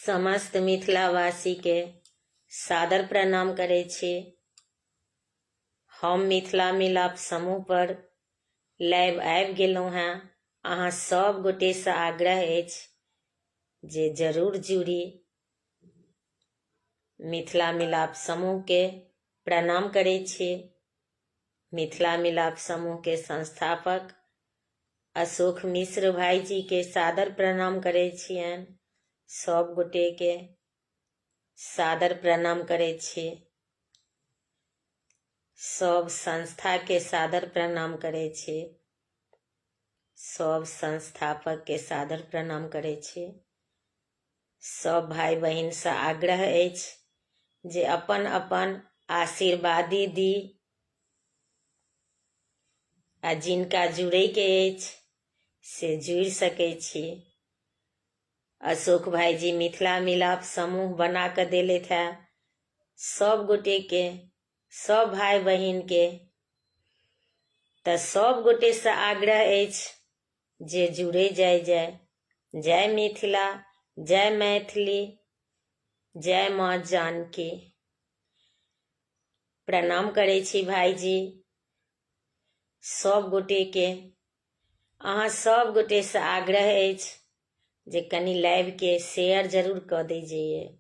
समस्त मिथिलावासी के सादर प्रणाम करे छी। हम मिथिला मिलाप समूह पर लाइव आबि गेलहुँ हैं। अहाँ सब गोटे से आग्रह अछि जे जरूर जुड़ी। मिथिला मिलाप समूह के प्रणाम करे छी। मिथिला मिलाप समूह के संस्थापक अशोक मिश्र भाई जी के सादर प्रणाम करे छियनि। सब गोटे के सादर प्रणाम करे छी। सब संस्था के सादर प्रणाम करे छी। सब संस्थापक के सादर प्रणाम करे छी। सब भाई बहन से आग्रह अछि जे अपन अपन आशीर्वादी दी। आ जिनका जुड़े के अछि से जुड़ सके छी। अशोक भाई जी मिथिला मिलाप समूह बना के देले थे। सब गोटे के, सब भाई बहन के, तो सब गोटे से आग्रह अछि जे जुड़े जाय। जय मिथिला, जय मैथिली, जय माँ जानकी। प्रणाम करे छी भाई जी सब गोटे के। अहाँ सब गोटे से आग्रह अछि जे कनी लाइव के शेयर जरूर कर दीजिए,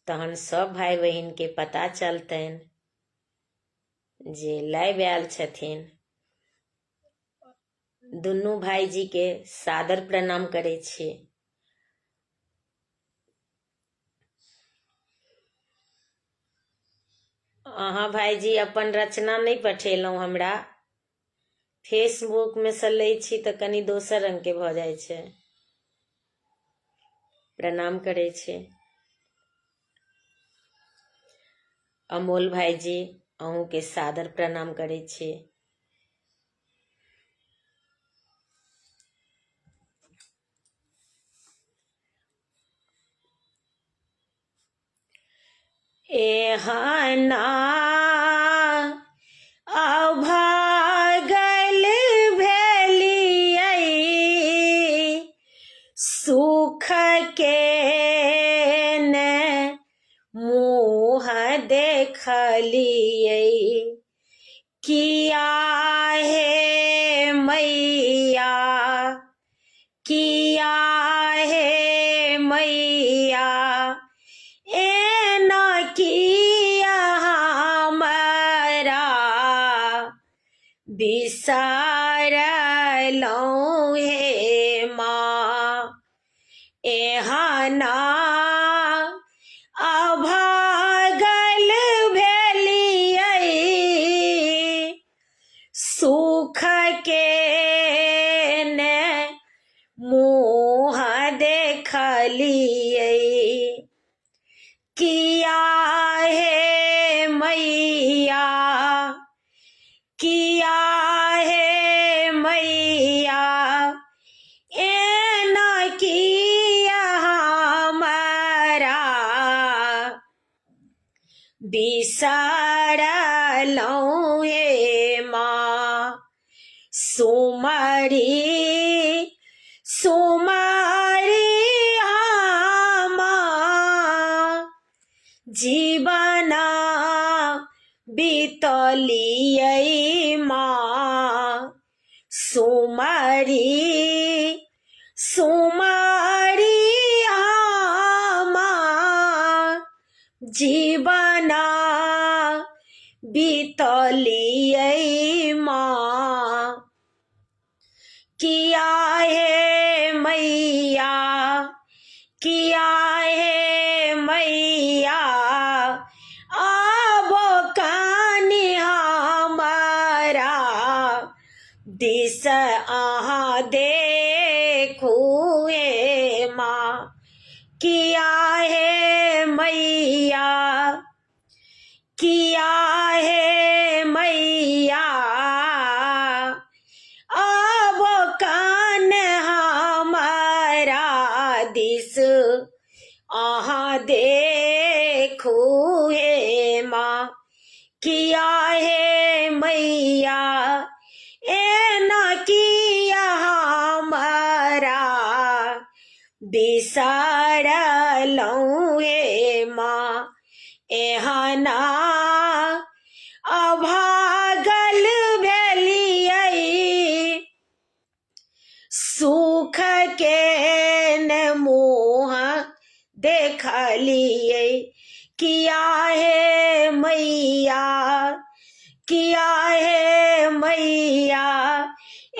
तहन सब भाई बहन के पता चलतन जे लाइव आयल छथिन। दुनू भाई जी के सादर प्रणाम करे छी। अहाँ भाई जी अपन रचना नहीं पठेलहुँ हमरा। फेसबुक में से लै छी तऽ कनी दोसर रंग के भ जाय छै। प्रणाम करे छी। अमोल भाई जी अहूँ के सादर प्रणाम करे छी। एहना अभागल भेलियै सुख के ने मुँह देखलियै। किया हे मैया, किया हे मैया, एना किया हमरा बिसरलहुँ हे माँ। एहना अभागल भेलियै सुख के ने मुँह देखलियै। किया हे मैया, किया हे मैया, एना किया हमरा बिसरलहुँ हे माँ। सुमरी सुमरी जीवना बीतलियै माँ। सुमरी सुमरी जीवना बीतलियै माँ। किया हे मैया, किया हे मैया, आबो कानी हमारा दिस अहाँ देखू हे माँ। किया हे मैया, किया हे मैया, अब कान हमारा दिस अहाँ देखू हे माँ। किया हे मैया, एना किया हमारा बिसरलौं हे माँ एहना अभागल भेलियै सुख के न मुँह देखलियै किया हे मैया किया हे मैया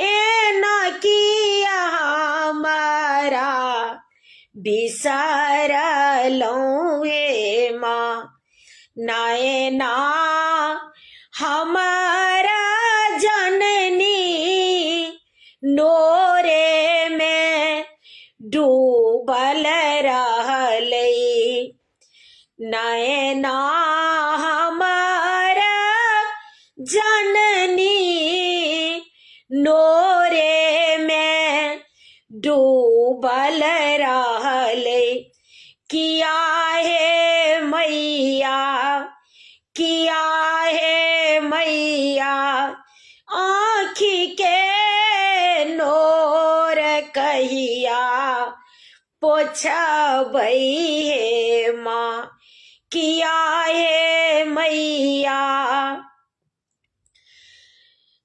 एना किया हमारा बिसरलौं हे माँ नैना हमारा जननी नोरे में डूबल रहलै नैना हमारा जननी नोरे में डूबल रहलै किया हे मैया किया हे मैया आँखी के नोर कहिया पोछबै हे माँ किया हे मैया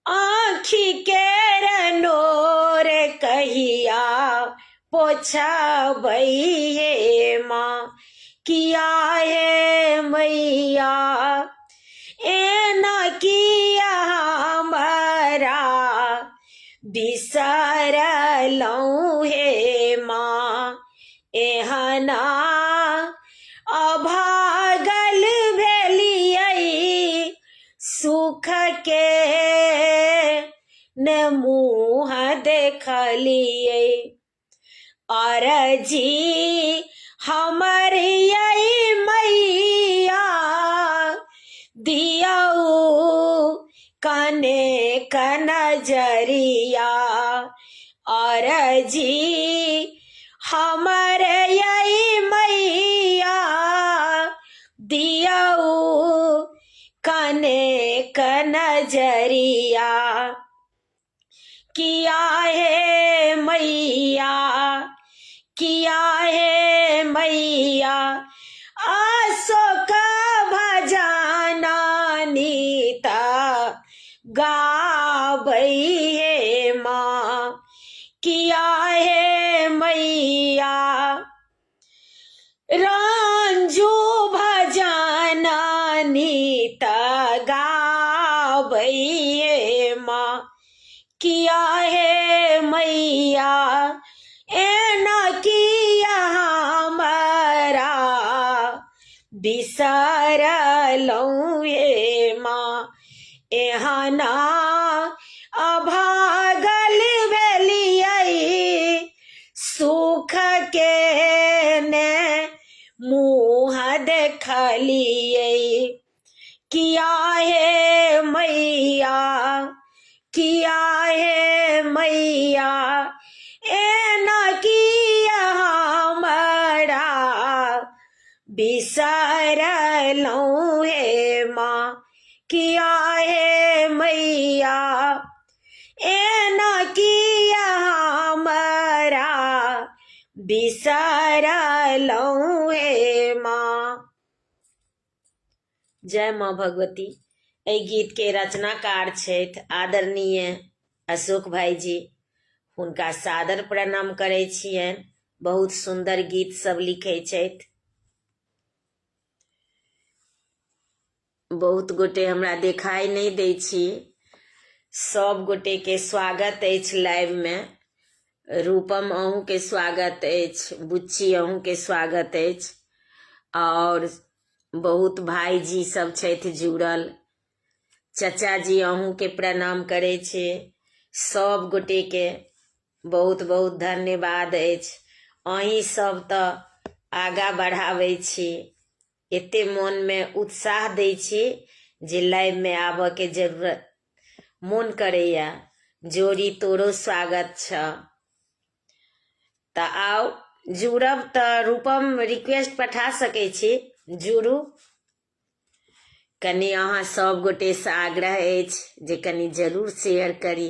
आँखी के नोर कहिया पोछबै हे माँ किया हे मैया एना किया हमारा बिसरलौं हे माँ एहना अभागल भेलियै सुख के न मुँह देखलियै अरजी हमर यै मैया दियौ कने क नजरिया अरजी हमर यै मैया दियौ कने क नजरिया किया हे मैया किया हे मैया अशोक भजना नीता गाबै हे माँ किया हे मैया रंजू भजना नीता गाबै हे माँ किया हे मैया एना किया हमारा बिसरलौं हे माँ एहना अभागल भेलियै सुख के ने मुँह देखलियै किया हे मैया किया हे मैया एना किया हमारा बिसरलौं हे माँ किया हे मैया एना किया हमारा बिसरलौं हे माँ। जय माँ भगवती। एहि गीत के रचनाकार छथि आदरणीय अशोक भाईजी, हुनका सादर प्रणाम करै छियनि। बहुत सुंदर गीत सब लिखै छथि। बहुत गोटे हमरा देखाई नहीं दै छी। सब गोटे के स्वागत अछि लाइव में। रूपम अहूँ के स्वागत अछि, बुच्ची अहूँ के स्वागत अछि, और बहुत भाईजी सब छथि जुड़ल। चचा जी अहूँ के प्रणाम करे छे। सब गोटे के बहुत बहुत धन्यवाद अछि। अहीं सब तो आगा बढ़ावे छी, एते मन में उत्साह दे छी जे लाइव में आबऽ के जरूरत मन करैया। जोड़ी तोरो स्वागत छ। त आओ जुड़ब त रूपम रिक्वेस्ट पठा सकै छी, जुड़ू। कनी अहाँ सब गोटे से आग्रह अछि जे कनी जरूर शेयर करी।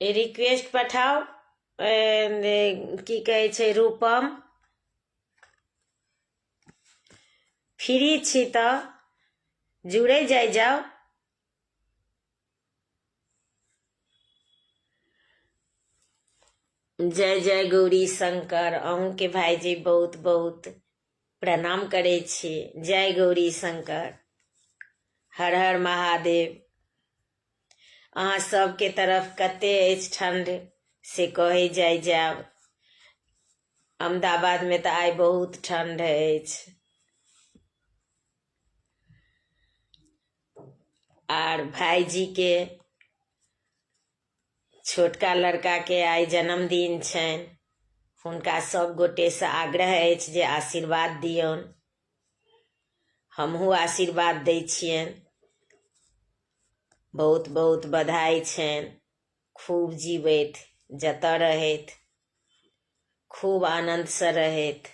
रिक्वेस्ट पठाओ की कहै छै रूपम फ्री छी तऽ जुड़े जाओ। जय जय गौरी शंकर। अहूँ के भाईजी बहुत बहुत प्रणाम करे छी। जय गौरी शंकर। हर हर महादेव। अहाँ सबके तरफ कते अछि ठंड से कहे जाओ। अहमदाबाद में तो आइ बहुत ठंड अछि। आर भाईजी के छोटका लड़का के आइ जन्मदिन छनि। हुनका सब गोटे से आग्रह अछि जे आशीर्वाद दियौन। हमहू आशीर्वाद दै छियनि। बहुत बहुत बधाई छनि। खूब जीवैत, जतऽ रहैत खूब आनंद से रहैत।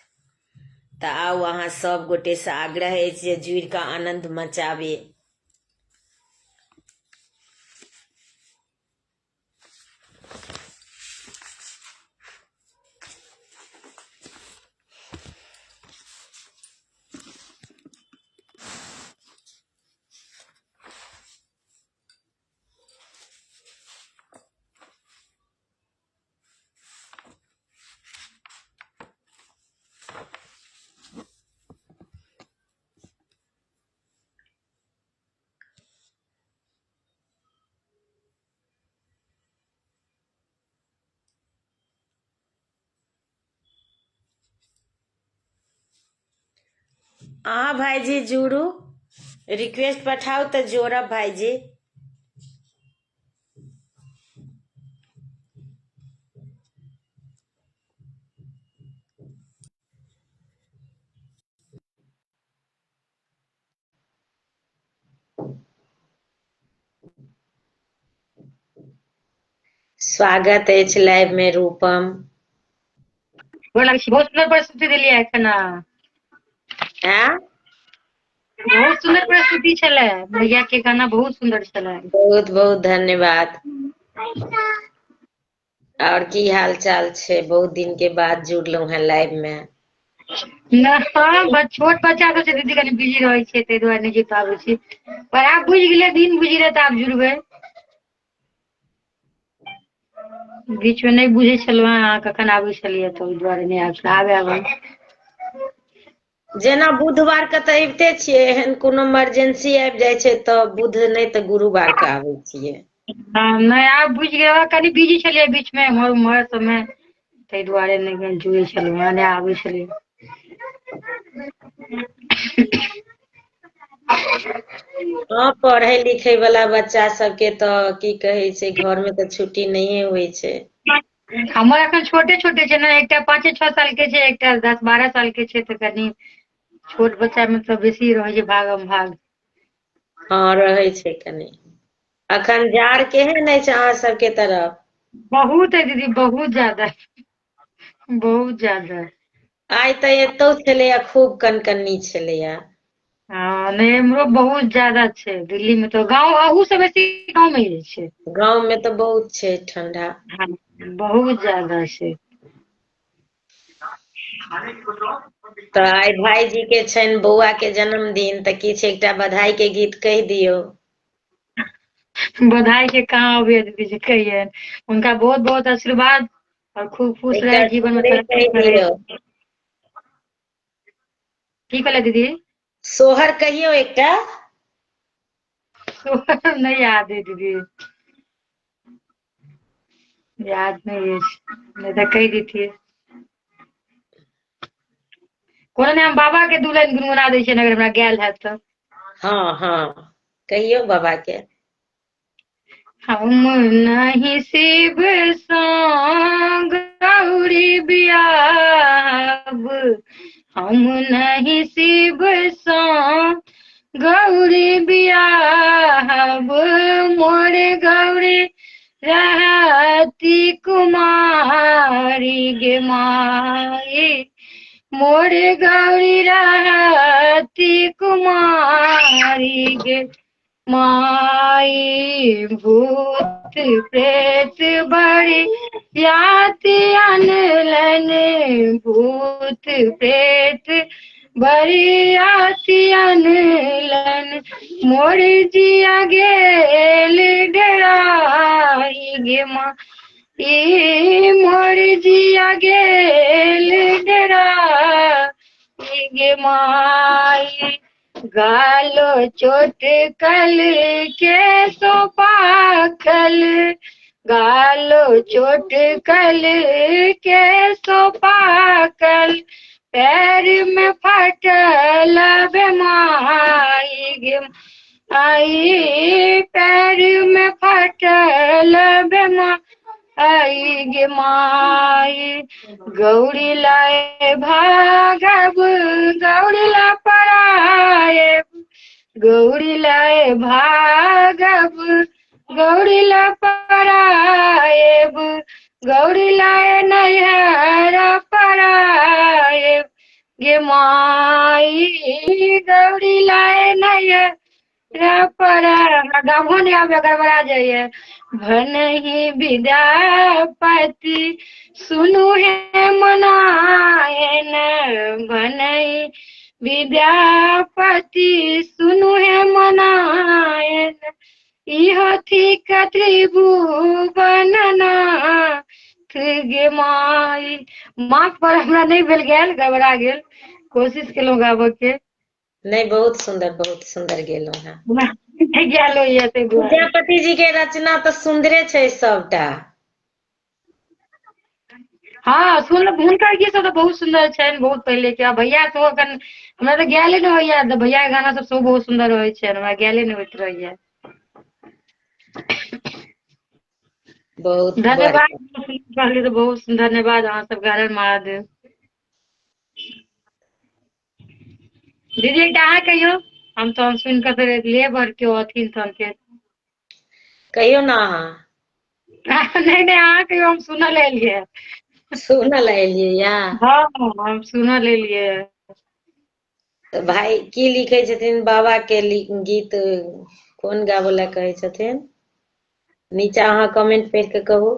तऽ आउ अहाँ सब गोटे से आग्रह अछि जे जुड़ि कऽ आनंद मचाबी। अहाँ भाईजी जुड़ू, रिक्वेस्ट पठाओ तो जोड़ब भाईजी। स्वागत अछि लाइव में रूपम। बहुत सुंदर प्रस्तुति दिलियै एखन। बहुत सुंदर प्रस्तुति छलै। भैया के गाना बहुत सुंदर छलै। बहुत बहुत धन्यवाद। और की हाल चाल छै? बहुत दिन के बाद जुड़लहुं हैं लाइव में। छोट बच्चा सब छै दीदी, कनी बिजी रहै छै ताहि दुआरे नहि जुड़ पाबै छी। पर आब बुझि गेलियै, दिन बुझि गेलियै तऽ आब जुड़बै। बीच में नहीं बुझे छलहुँ अहाँ कखन आबै छलियै तऽ ओहि दुआरे नहीं आबै। जेना बुधवार के तऽ अबिते छियै, एहन कोनो इमरजेंसी आबि जाइ छै तऽ बुध नहीं तऽ गुरुवार के आबै छियै। नहीं आब बुझि गेलियै, कनी बिजी छलियै बीच में एम्हर उम्हर सबमे, ताहि दुआरे नहीं जुड़े छलहुँ, नहीं आबै छलियै। हाँ, पढ़े लिखे वाला बच्चा सबके तऽ की कहे छै, घर में तऽ छुट्टी नहिये होइ छै। हमर एखन छोटे छोटे छै ने, एकटा 5-6 साल के छै, एकटा 10-12 साल के छै, तऽ कनी छोट बच्चा में तऽ बेसी रहै छै भागम भाग। हाँ रहै छै कनी। अखन जाड़ केहन अछि अहाँ सबके तरफ? बहुत है दीदी, बहुत ज्यादा, बहुत ज्यादा। आइ तऽ एतौ छलैया, खूब कनकनी छलैया। हाँ नहीं हमरो बहुत ज्यादा छै। दिल्ली में तो गाँव, अहू से बेसी गाँव में ही छै। गाँव में तऽ बहुत छै ठंडा। हाँ, बहुत ज्यादा छै। तऽ आइ भाईजी के छनि बौआ के जन्मदिन, तऽ किछु एकटा बधाई के गीत कहि दियौ। बधाई के कहाँ अबैया दीदी जी कहियैन। उनका बहुत बहुत आशीर्वाद और खूब खुश एकटा रहे, जीवन में सोहरे तरक्की कहि करे। दियौ। की कहले दीदी? सोहर कहियौ एकटा। सोहर नहीं याद है दीदी, याद नहीं अछि, नहीं तऽ कहि देतियै। कोनो नहीं, हम बाबा के 2 लाइन गुनगुना दै छियनि, अगर हमरा गायल हैत तऽ। हाँ हाँ कहियौ बाबा के। हम नहीं शिव सो गौरी बियाहब, हम नहीं शिव सो गौरी बियाहब, मोर गौरी रहती कुमारी गे माई, मोर गौरी रहती कुमारी गे माई, भूत प्रेत बड़ी याति अनलन, भूत प्रेत बड़ी याति अनलन, मोर जिया गेल डराई गे माँ, ई मोर जिया गेल डराई गे माई, गालो चोट कल के सो पाखल, गालो चोट कल के सो पाकल, पैर में फटल बेमाई गे आई, पैर में फटल बेमाई गे माई, गौरी लाए भागब गौरी ला पराए, गौरी लाए भागब गौरी ला पराएब, गौरी लाए नैहरा पराएब गे माई, गौरी लाए नैहरा परा गाँव नहीं आवे गड़बड़ा जाइए, भनहि विद्यापति सुनु है मनायन, भनहि विद्यापति सुनु है मनायन, इहो थिक त्रिभुवन नाथ गे माई। माफ पर हमरा नहीं भेल गेल, गड़बड़ा गेल, कोशिश केलहुँ गाबऽ के। नहीं, बहुत सुंदर गेलहुँ हैं। नहीं गेलो ये ते विद्यापति जी के रचना तो सुंदरे छै सबटा। हाँ सुन, हुनकर गीत सब तो बहुत सुंदर छनि, बहुत पहले के। भैया तो अखन हमरा तो गेले नहीं होइया, भैया के गाना सब सेहो बहुत सुंदर होय छै, हमरा गेले नहीं होइत रहैया। बहुत धन्यवाद, पहले तो बहुत धन्यवाद अहाँ सब गारन महादेव। दीदी एकटा अहाँ कहियो, हम तो सुन के तो लेब और के अथिन तन के कहियो ना अहाँ। नहीं अहाँ कहियो, हम सुनल एलियै। सुनल एलियै या? हाँ हम सुनल एलियै। तो भाई की लिखे छथिन बाबा के गीत कोन गाबो ला कहै छथिन? नीचा अहाँ कमेंट पढ़ के कहू।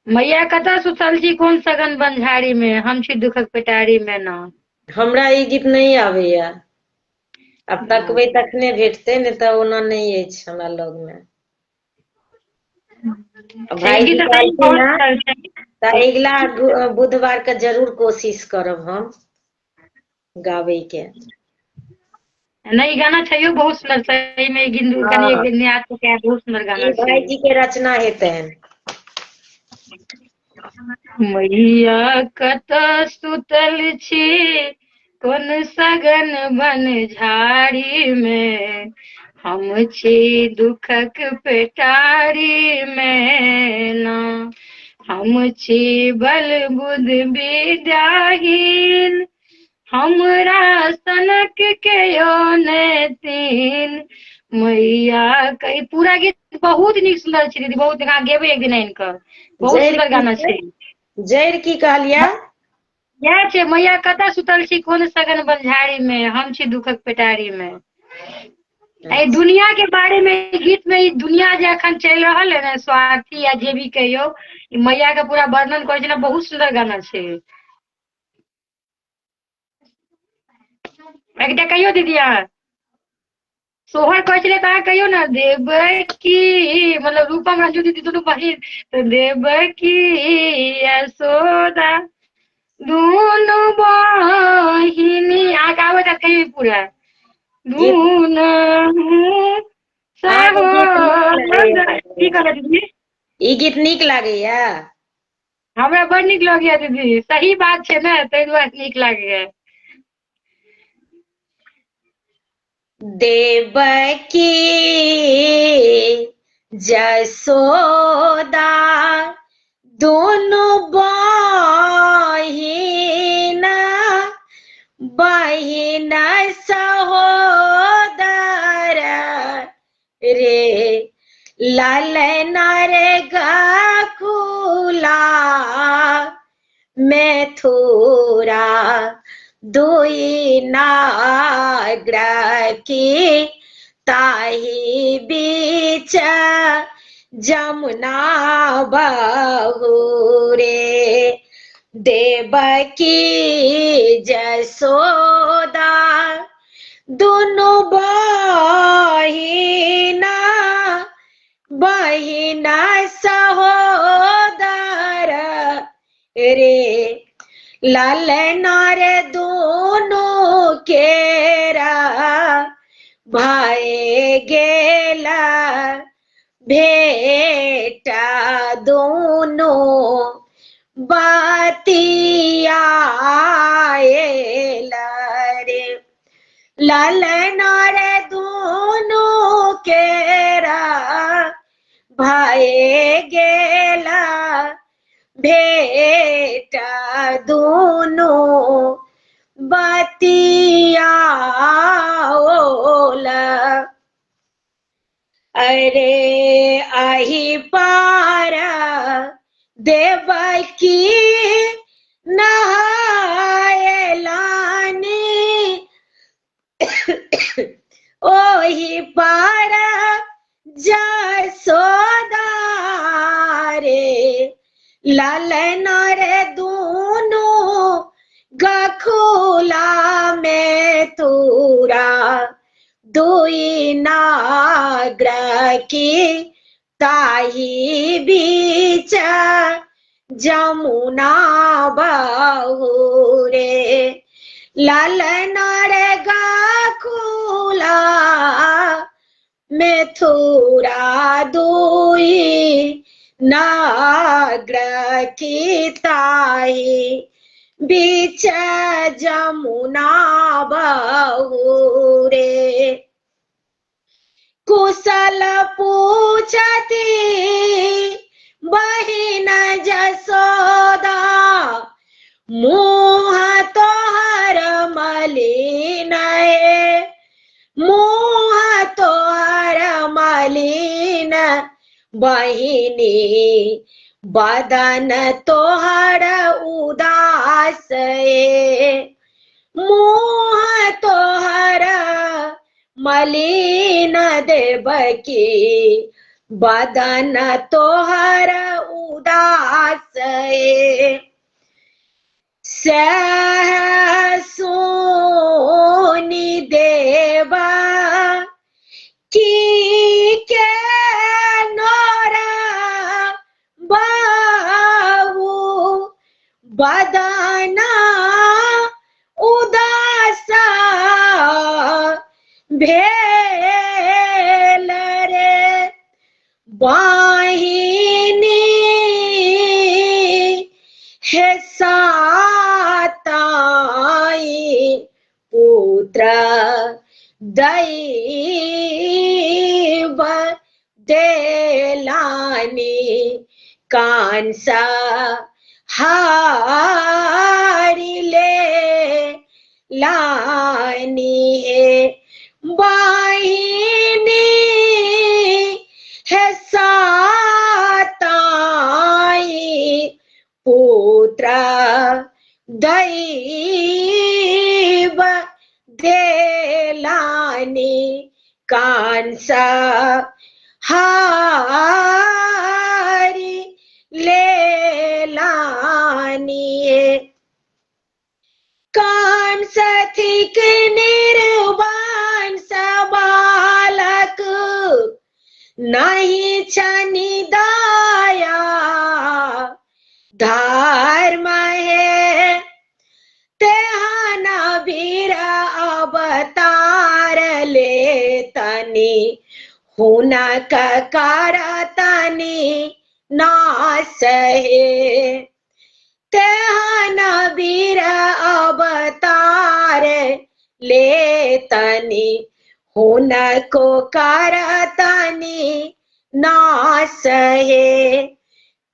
मैया कतऽ सुतल छी कोन सगन बंझारी में, हम छी दुखक पेटारी में ना। हमरा ई गीत नहीं आबैया, अब तकबै तखने भेटतै, नहीं तो ओना नहीं अछि हमरा लग में। भाई जी कहलखिन हैं तो अगला बुधवार के जरूर कोशिश करब हम गाबै के। नहीं गाना छैयो बहुत सुंदर, सही में गिंदू कनी एक दिन याद के बहुत सुंदर गाना छै। भाई जी के रचना हेतैन। मैया कतऽ सुतल छी कोन सगन बनझारी में, हम छी दुखक पेटारी में ना, हम छी बल बुध विद्याहीन, हमरा सनक के यो ने तीन, मैया कई पूरा गीत बहुत नीक सुंदर छै दीदी, बहुत अहाँ गेबै एक दिन आनि कऽ, बहुत सुंदर गाना छै। जैर की कहलिया? यह छै मैया कतऽ सुतल छी कोन सगन बंझारी में, हम छी दुखक पेटारी में। एहि दुनिया के बारे में गीत में, दुनिया जे अखन चलि रहल है ना, स्वार्थी या जे भी कहियो, मैया के पूरा वर्णन करै छै ना, बहुत सुंदर गाना छै। एकटा कहियो दीदी अहाँ सोहर कहै छलै तऽ अहाँ कहियो ना, देवकी मतलब रूपम रंजू दीदी दुनू बहिन, तो देवकी यशोदा दुनू बहिनी, अहाँ के आबैत कहियो पूरा, दुनू की कहबै दीदी? ई गीत नीक लागैया? हमरा बड़ नीक लगैया दीदी, सही बात छै ने, ताहि दुआरे नीक लागैया। देवकी जसोदा दोनों बहिन, बहिन सहोदर रे, लालना रे गकुला मथुरा, दुई नागर की ताही बीच जमुना बहुरे। देवकी जसोदा दोनों बहिना बहिना सहोदर रे। लालना रे दोनों केरा भाई गेला भेटा दोनों बतियाएला रे। लालना रे दोनों केरा भाई गेला भेटा दोनों बतियाओला। अरे आही पारा देवकी नहायलानी ओही पारा जसोदा रे। लालना रे दोनों गखुला में तूरा दुई नाग्र की ताही बीच जमुना बहुरे। लालना रे गखुला में थूरा दुई नाग्र की ताही बीच जमुना बहुरे। कुशल पूछती बहिन जसोदा मुँह तोहर मलिन है। मुँह तोहर मलिन बहिनी बदन तोहर उदास है। मुँह तोहर मलिन देवकी बदन तोहर उदास है। सोनी देवा की के नोरा बाहु बदना उदासा भेल रे। वाहिनी हे साताई पुत्र दैव देलानी कांसा हारी ले लानी है। वाहिनी है साताई पुत्र दैव देलानी कांसा हारी ले लानी। कांस थिक निर्वाण बालक नहीं छनि दाया धर्म है। तेहन वीर अवतार ले तनी हुनक करतनी नाश है। तेहन वीर अवतार ले तनी हुनको करतनी नाश है।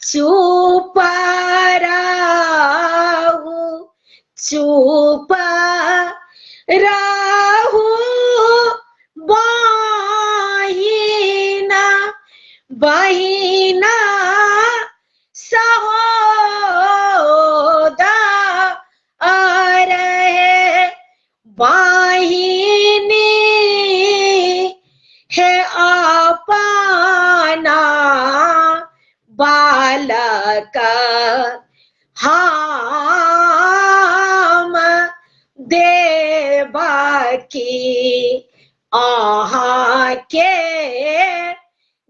चुप रहू चुप रहू बहिना बहिना सहोदर है। वाहिनी का हम देबा की अहाँ के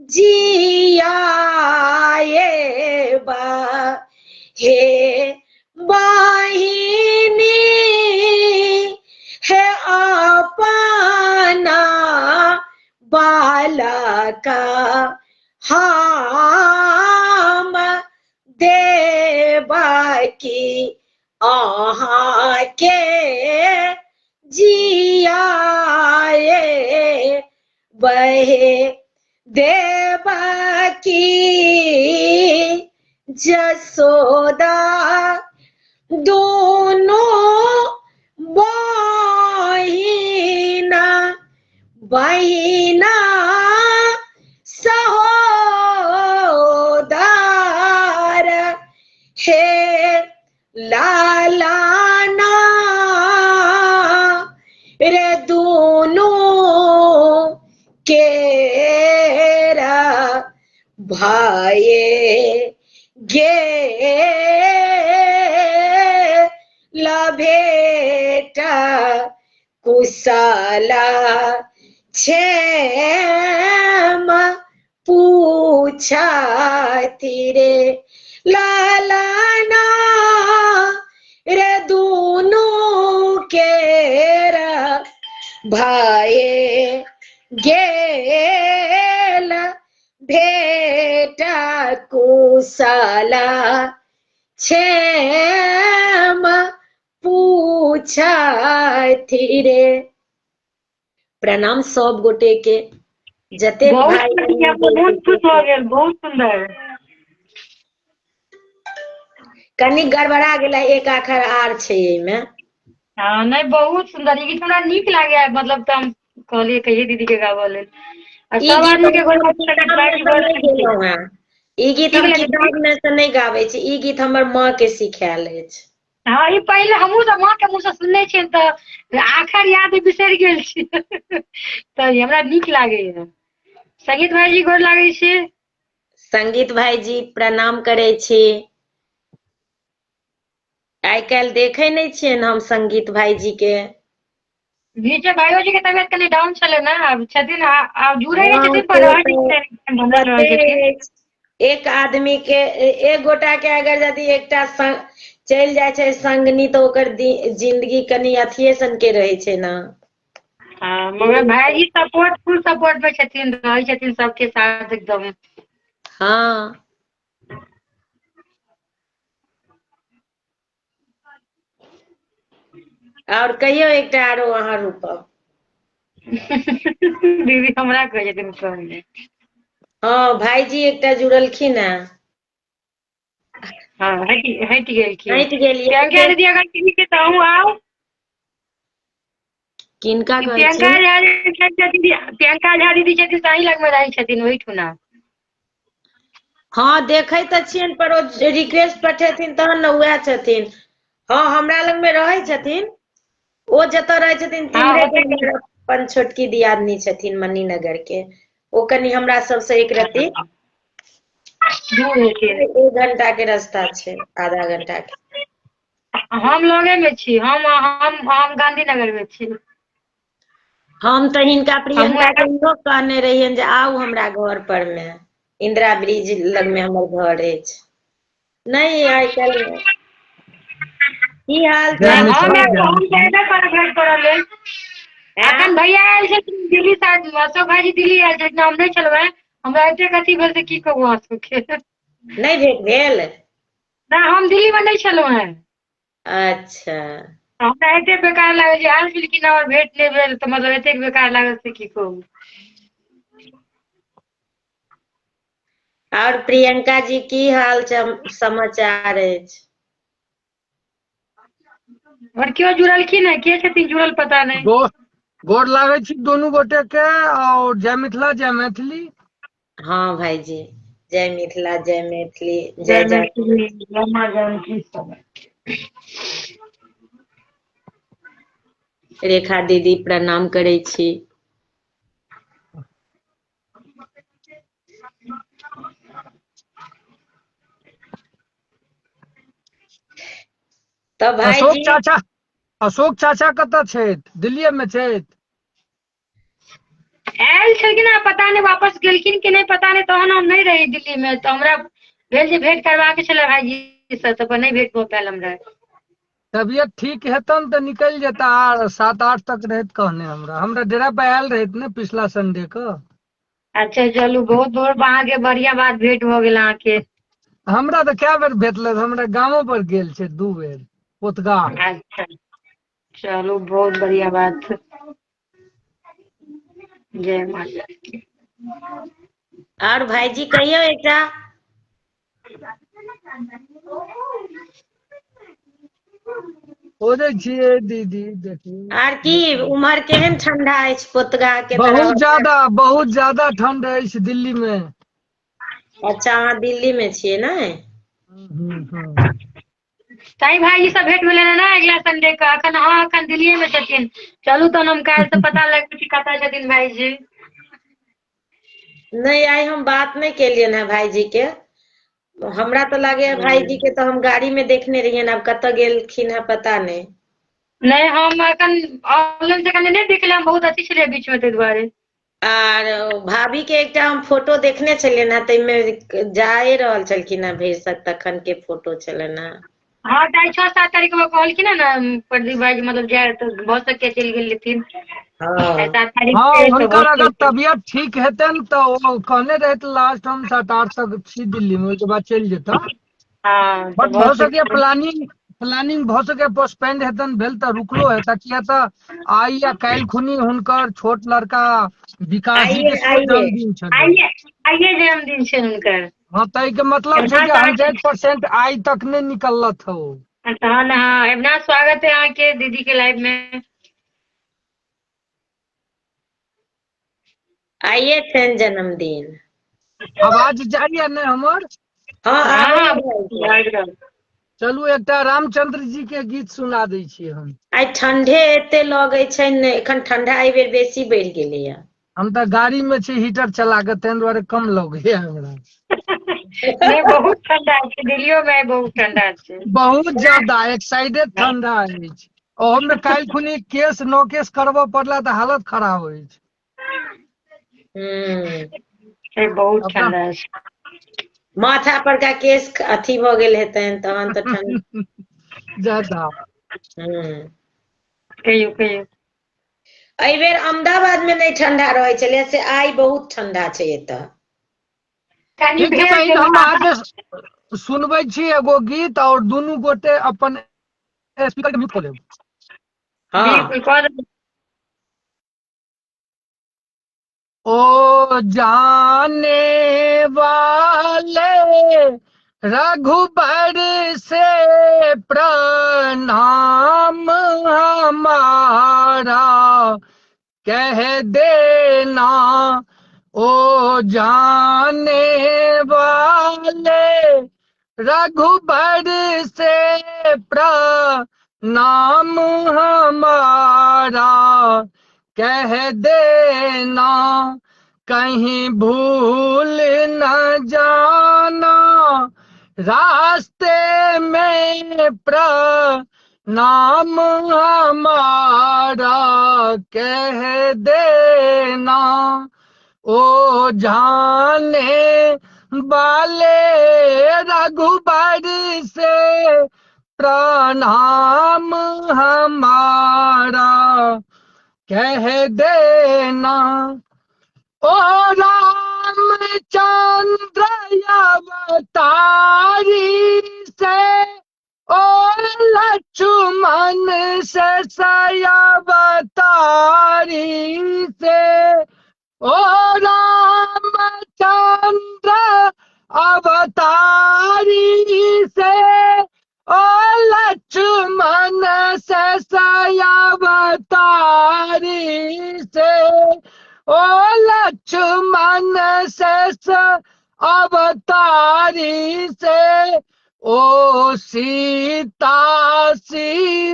जियाएबा हे बहिनी है अपना बालका हम देबा की अहाँ के जियाए बहे देवकी जसोदा दोनों बहिना सहोदर हे लालाना रे दोनों केरा भाये गे लभेटा कुशला क्षेम पूछा रे लालाना रे दोनों केरा भाये गेल भेटा कुशला क्षेम पूछा रे। प्रणाम सब गोटे के जते बहुत भाई बढ़िया, बहुत खुश हो गेल, बहुत सुंदर। कनी गड़बड़ा गेला, एक आखर आर छै एमे। हाँ नहीं, बहुत सुंदर। ई गीत हमरा नीक लागे, मतलब तो हम कहलिए कहिए दीदी के गावल लेल। और ई सब गीत आदमी के हम घर किताब में से नहीं गेलहुं हैं, ई गीत हम किताब में से नहीं गाबै छी, ई गीत हमर माँ के सिखायल अछि। हाँ, ई पहले हमहूँ सब माँ के मुँह से सुनने छियै तो आखर याद बिसरि गेल छी। तो हमरा नीक लागैया। संगीत भाईजी गोर लागै छी। संगीत भाईजी प्रणाम करे छी। आइ काल्हि देखे नहीं छियनि हम संगीत भाईजी के। विजय भाइयो जी के तबियत कनी डाउन छलै ना, अब छथिन, आब जुड़े हाँ, छथिन पर से रहै तो छथिन, बनल रहै पते छथिन। अछि। एक आदमी के, एक गोटा के अगर यदि एकटा चलि जाइ छै संगनी तो ओकर जिंदगी कनी अथिये सन के रहे छै ना। हाँ, मगर भाईजी सपोर्ट, फुल सपोर्ट में छथिन, रहै छथिन सबके साथ एकदम। हाँ, और कहियो एकटा आरो अहाँ रूपम। दीदी हमरा कहे छथिन कहने। हाँ, भाईजी एकटा जुड़लखिन हैं। हाँ, हटि गेलखिन। हटि गेलियै प्रियंका दीदी अगर टीवी के कहूँ आओ। किनका कहै प्रियंका छी? झा दीदी, प्रियंका झा दीदी छथिन साही लग में रहै छथिन ओहिठुना। हाँ, देखे तो छियनि पर ओ रिक्वेस्ट पठेथिन तहन ने, उएह छथिन। हाँ, हमरा लग में रहै छथिन। ओ जतऽ रहै छथिन हाँ तिम्हरे के होते हमर अपन छोटकी दियादनी छथिन मणिनगर के। ओ कनी हमरा सबसे एक रत्ती दूर हेथिन। 1 घंटा के रास्ता छै, आधा घंटा के। हम लगे में छी, हम गांधीनगर में छी। हम तऽ हिनका हमहुँ प्रियंका के इहो कहने रहियनि जे आउ हमरा घर पर में, इंदिरा ब्रिज लग में हमर घर अछि। नहीं, आइ काल्हि की हाल नहीं, चाल हम छै? एबे करब भेंट करऽ लेल। आँ? अखन भैया आयल छथिन दिल्ली से, अशोक भाईजी दिल्ली आयल छथिन, हम नहीं छलहुँ हैं। हमरा एतेक अथी भेल से की कहू अहाँ सबके। नहीं भेट भेल? नहीं, हम दिल्ली में नहीं छलहुँ हैं। अच्छा, हमरा एते बेकार लागल जे आयल छलखिन और भेंट नहीं भेल, तो मतलब एतेक बेकार लागल से की कहू। और प्रियंका जी की हाल समाचार अछि? और क्यों जुड़लखिन हैं, के छथिन जुड़ल पता नहीं। गोर लागै छी दोनों गोटे के, और जय मिथिला जय मैथिली। हाँ भाईजी, जय मिथिला जय मैथिली जय जय जानकी। मैथिली, जय माँ जानकी सब। रेखा दीदी प्रणाम करै छी। तो अशोक भाईजी चाचा अशोक चाचा कतऽ छथि? दिल्लीए में छथि? आयल छलखिन आ पता नहीं वापस गेलखिन कि नहीं पता नहीं, तहन हम नहीं रही दिल्ली में, तो हमरा भेल जे भेंट करबाके छलै भाईजी से, तो नहीं भेंट भऽ पायल हमरा। तबियत ठीक हेतन तो निकल जेता, आर 7-8 तक रहत कहने हमरा डेरा पे आयल रहत ने पिछला संडे को। अच्छा चलू, बहुत बहुत अहाँके बढ़िया बात, भेंट भऽ गेल अहाँके। हमरा तो क्या बेर भेटल, हमरा गाँवो पर गेल छै 2 बेर पोतगा। अच्छा चलू, बहुत बढ़िया बात। जय माता दी। और भाईजी कहियो एकटा खोजै छियै दीदी, आर की देखियौ उम्हर केहन ठंडा अछि पोतगा के बहुत तरफ? ज्यादा बहुत ज्यादा ठंड अछि दिल्ली में। अच्छा, अहाँ दिल्ली में छियै ने? हम्म। ताई भाईजी से भेंट भेलै ने अगला संडे का, अखन दिल्ली में छथिन। चलू तहन हम काल्हि से पता लगबै कि कतऽ छथिन भाईजी। नहीं, आई हम बात नहीं केलियन है भाईजी के। हमरा तो लागे भाईजी के तो हम गाड़ी में देखने रहिए, अब कतऽ गेलखिन है पता नहीं। नहीं, हम अखन ऑनलाइन से कनि नहीं देखले, हम बहुत अथी छलै बीच में, ताहि दुआरे। आर भाभी के एकटा हम फोटो देखने छलियन है, ताहिमे जाए रहल छलखिन है भैरसक, तखन के फोटो छलन है। हाँ, ताई 6-7 तारीख में कहलखिन है ना प्रदीप भाईजी, मतलब जाए तो भऽ सके चलि गेल हेथिन। हाँ 7 तारीख हाँ, से तो हुनकर बहुत अगर तबियत ठीक हेतन तो वो कहने रहे लास्ट हम 7-8 तक छी दिल्ली में, उसके बाद चल जेता। हाँ, तो बट बहुत भऽ सके सुविधा। प्लानिंग भऽ सके पोस्टपेंड हेतन, भेल तऽ रुकलो हेता, किया तऽ आइ या काल्हि खुनी हुनकर छोट लड़का विकास जी आइए के सेहो आइए जन्मदिन छलै। आइए आइए जन्मदिन छै हुनकर। हाँ, ताहि के मतलब छै जे 100% आइ तक नहीं निकलत हो। तहन हाँ, एवना स्वागत है अहाँके दीदी के लाइफ में। आइए छनि जन्मदिन। आवाज जाइए ने हमर? हाँ आबै हाँ, है भाईजी। चलू एकटा रामचंद्र जी के गीत सुना दै छियै हम। आइ ठंडे एते लगै छै ने, एखन ठंडा एहि बेर बेसी बढ़ि गेलैया। हम तऽ गाड़ी में छी हीटर चला के, ताहि दुआरे कम लगैया हमरा। नहीं, बहुत ठंडा छै दिल्लियो में, बहुत ठंडा छै। बहुत ज्यादा एक साइडे ठंडा अछि। ओहो में काल्हि खुनी केस नो केस करबऽ पड़ला तऽ हालत खराब अछि। बहुत अपना ठंडा छै। माथा पर का केस अथी भऽ गेल हेतनि, तहन तऽ ठंड। ज्यादा कहियो कहियो। एहि बेर अहमदाबाद में नहीं ठंडा रहै छलै से, आइ बहुत ठंडा छै एतऽ। कनि ठीक छै भेल बहिन, हम अहाँके सुनबै छी एगो गीत, और दुनू गोटे अपन स्पीकर के म्यूट कऽ लेब। हाँ बिल्कुल कऽ देबै। ओ जाने वाले रघुबर से प्रणाम हमारा कह देना, ओ जाने वाले रघुबर से प्रणाम हमारा कह देना, कहीं भूल न जाना, रास्ते में प्रणाम हमारा कह देना, ओ जाने वाले रघुबर से प्रणाम हमारा कह देना, ओ रामचंद्र अवतारी से, ओ लक्ष्मण से सयावतारी से, ओ रामचंद्र अवतारी से, ओ लक्ष्मण से सयावतारी से, ओ लक्ष्मण से अवतारी से, ओ सीता सुकुमारी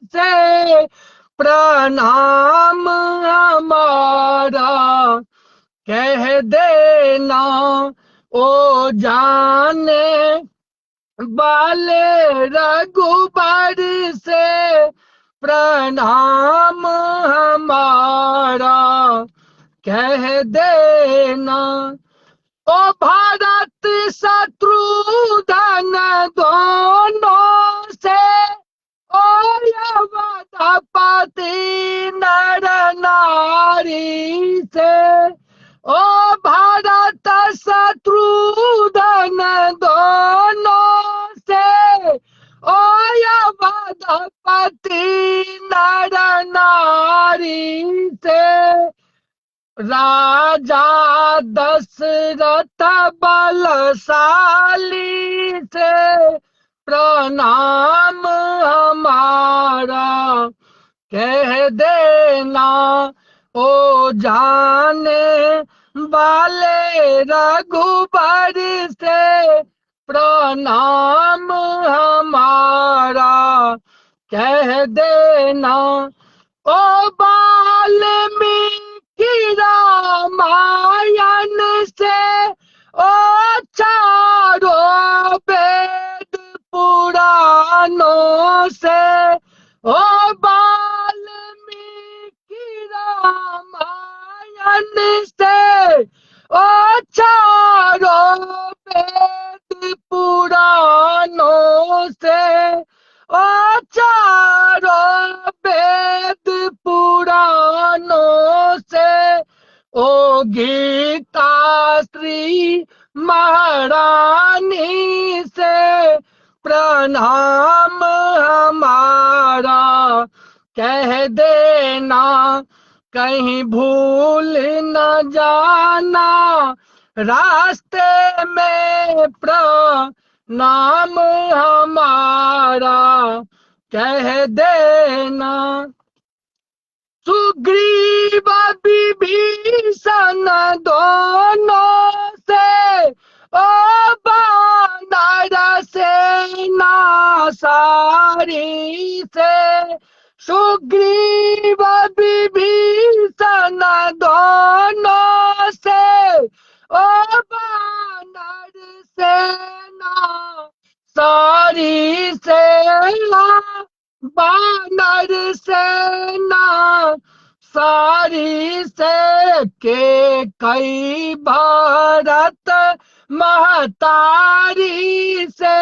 से प्रणाम हमारा कह देना, ओ जाने बाले रघुबर से प्रणाम हमारा कह देना। ओ भारत शत्रुघ्न दोनों से, ओ अवधपति नर नारी से। ओ भारत शत्रुघ्न दोनों से, ओ अवधपति नर नारी से। राजा दशरथ बलशाली से प्रणाम हमारा कह देना। ओ जाने वाले रघुबर से प्रणाम हमारा कह देना। ओ वाल्मीकि रामायण से, ओ चारों वेद पुराणों से। ओ वाल्मीकि रामायण से, ओ चारों वेद पुराणों से। ओ चारों वेद पुराणों से। ओ गीता श्री महारानी से प्रणाम हमारा कह देना। कहीं भूल न जाना रास्ते में प्रणाम हमारा कह देना। सुग्रीव विभीषण दोनों से, ओ वानर सेना सारी से। सुग्रीव विभीषण दोनों से, ओ वानर सेना सारी से। वानर सेना सारी से के कई भारत महतारी से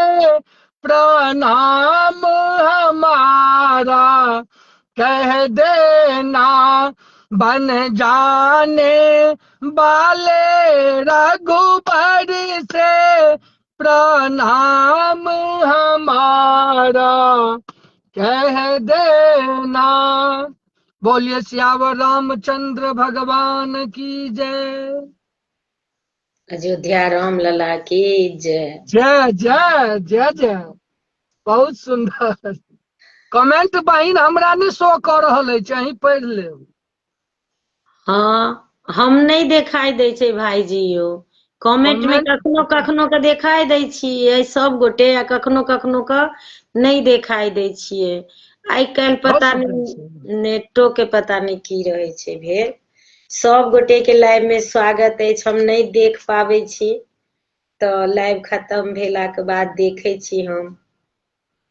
प्रणाम हमारा कह देना। बन जाने वाले रघुबर से प्रणाम हमारा कह देना। बोलिए सियावर रामचंद्र भगवान की जय। अयोध्या राम लला की जय। जय जय जय जय। बहुत सुंदर कमेंट बहिन हमरा ने शो कर रहल है, अहीं पढ़ लेब। हाँ, हम नहीं देखाई दै छै भाईजी यो। कमेंट में कखनो कखनो के देखाई दै छियै सब गोटे, आ कखनो कखनो के नहीं देखाई दै छियै। आइ काल्हि पता नहीं नेटो के पता नहीं की रहे छै भेल। सब गोटे के लाइव में स्वागत अछि। हम नहीं देख पाबै छी तो लाइव खत्म भेला के बाद देखे छी। हम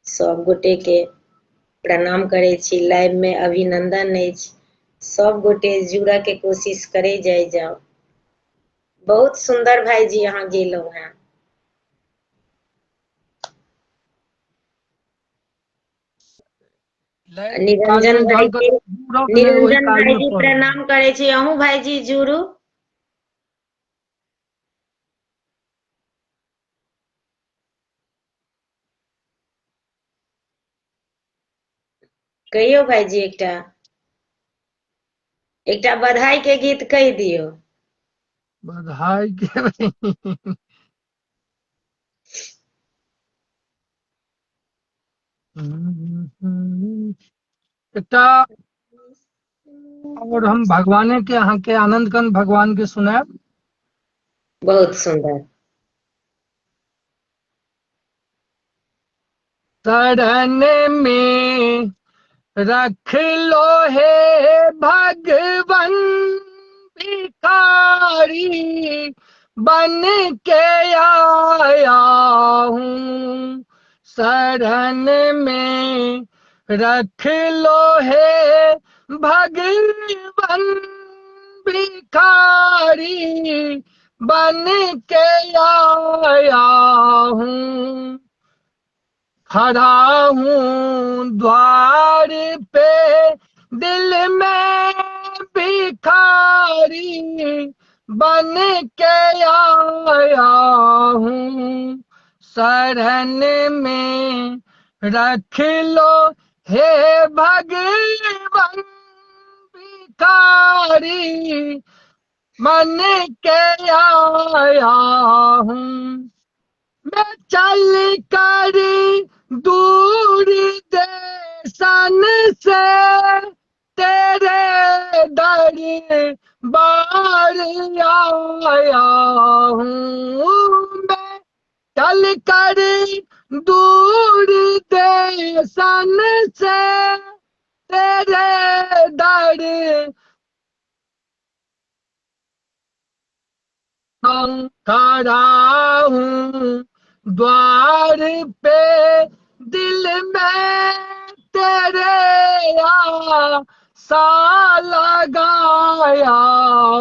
सब गोटे के प्रणाम करे छी, लाइव में अभिनंदन अछि। सब गोटे जुड़े के कोशिश करे जाय जाओ। बहुत सुंदर भाईजी अहाँ गेलौ हैं। निरंजन भाईजी प्रणाम करे छी। अहूँ भाईजी जुड़ू। कहियो भाईजी एकटा बधाई के गीत कह दियो। बधाई के एकटा और हम भगवाने के अहाँ के आनंद कंद भगवान के सुनाब। बहुत सुंदर। शरण में रख लो हे भगवन भिखारी बन के आया हूँ शरण में रख लो हे भगवन भिखारी बन के आया हूँ खड़ा हूँ द्वार पे दिल में भिखारी बन के आया हूँ शरण में रख लो हे भगवन भिखारी बन के आया हूँ मैं चल कर दूर देशन से तेरे दर बार आया हूँ मैं चल कर दूर देशन से तेरे दर खड़ा हूँ द्वार पे दिल में तेरे आशा लगाया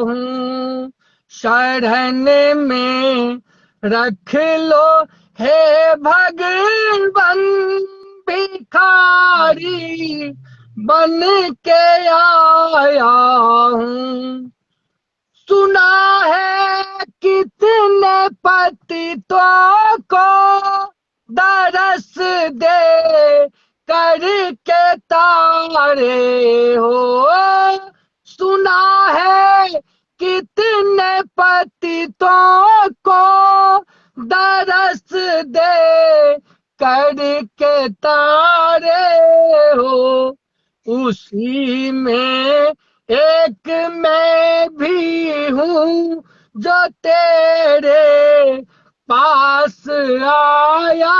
हूँ शरण में रख लो हे भगवन भिखारी बन के आया हूँ सुना है कितने पतितों को दरस दे करके तारे हो सुना है कितने पतितों को दरस दे करके तारे हो उसी में एक मैं भी हूँ जो तेरे पास आया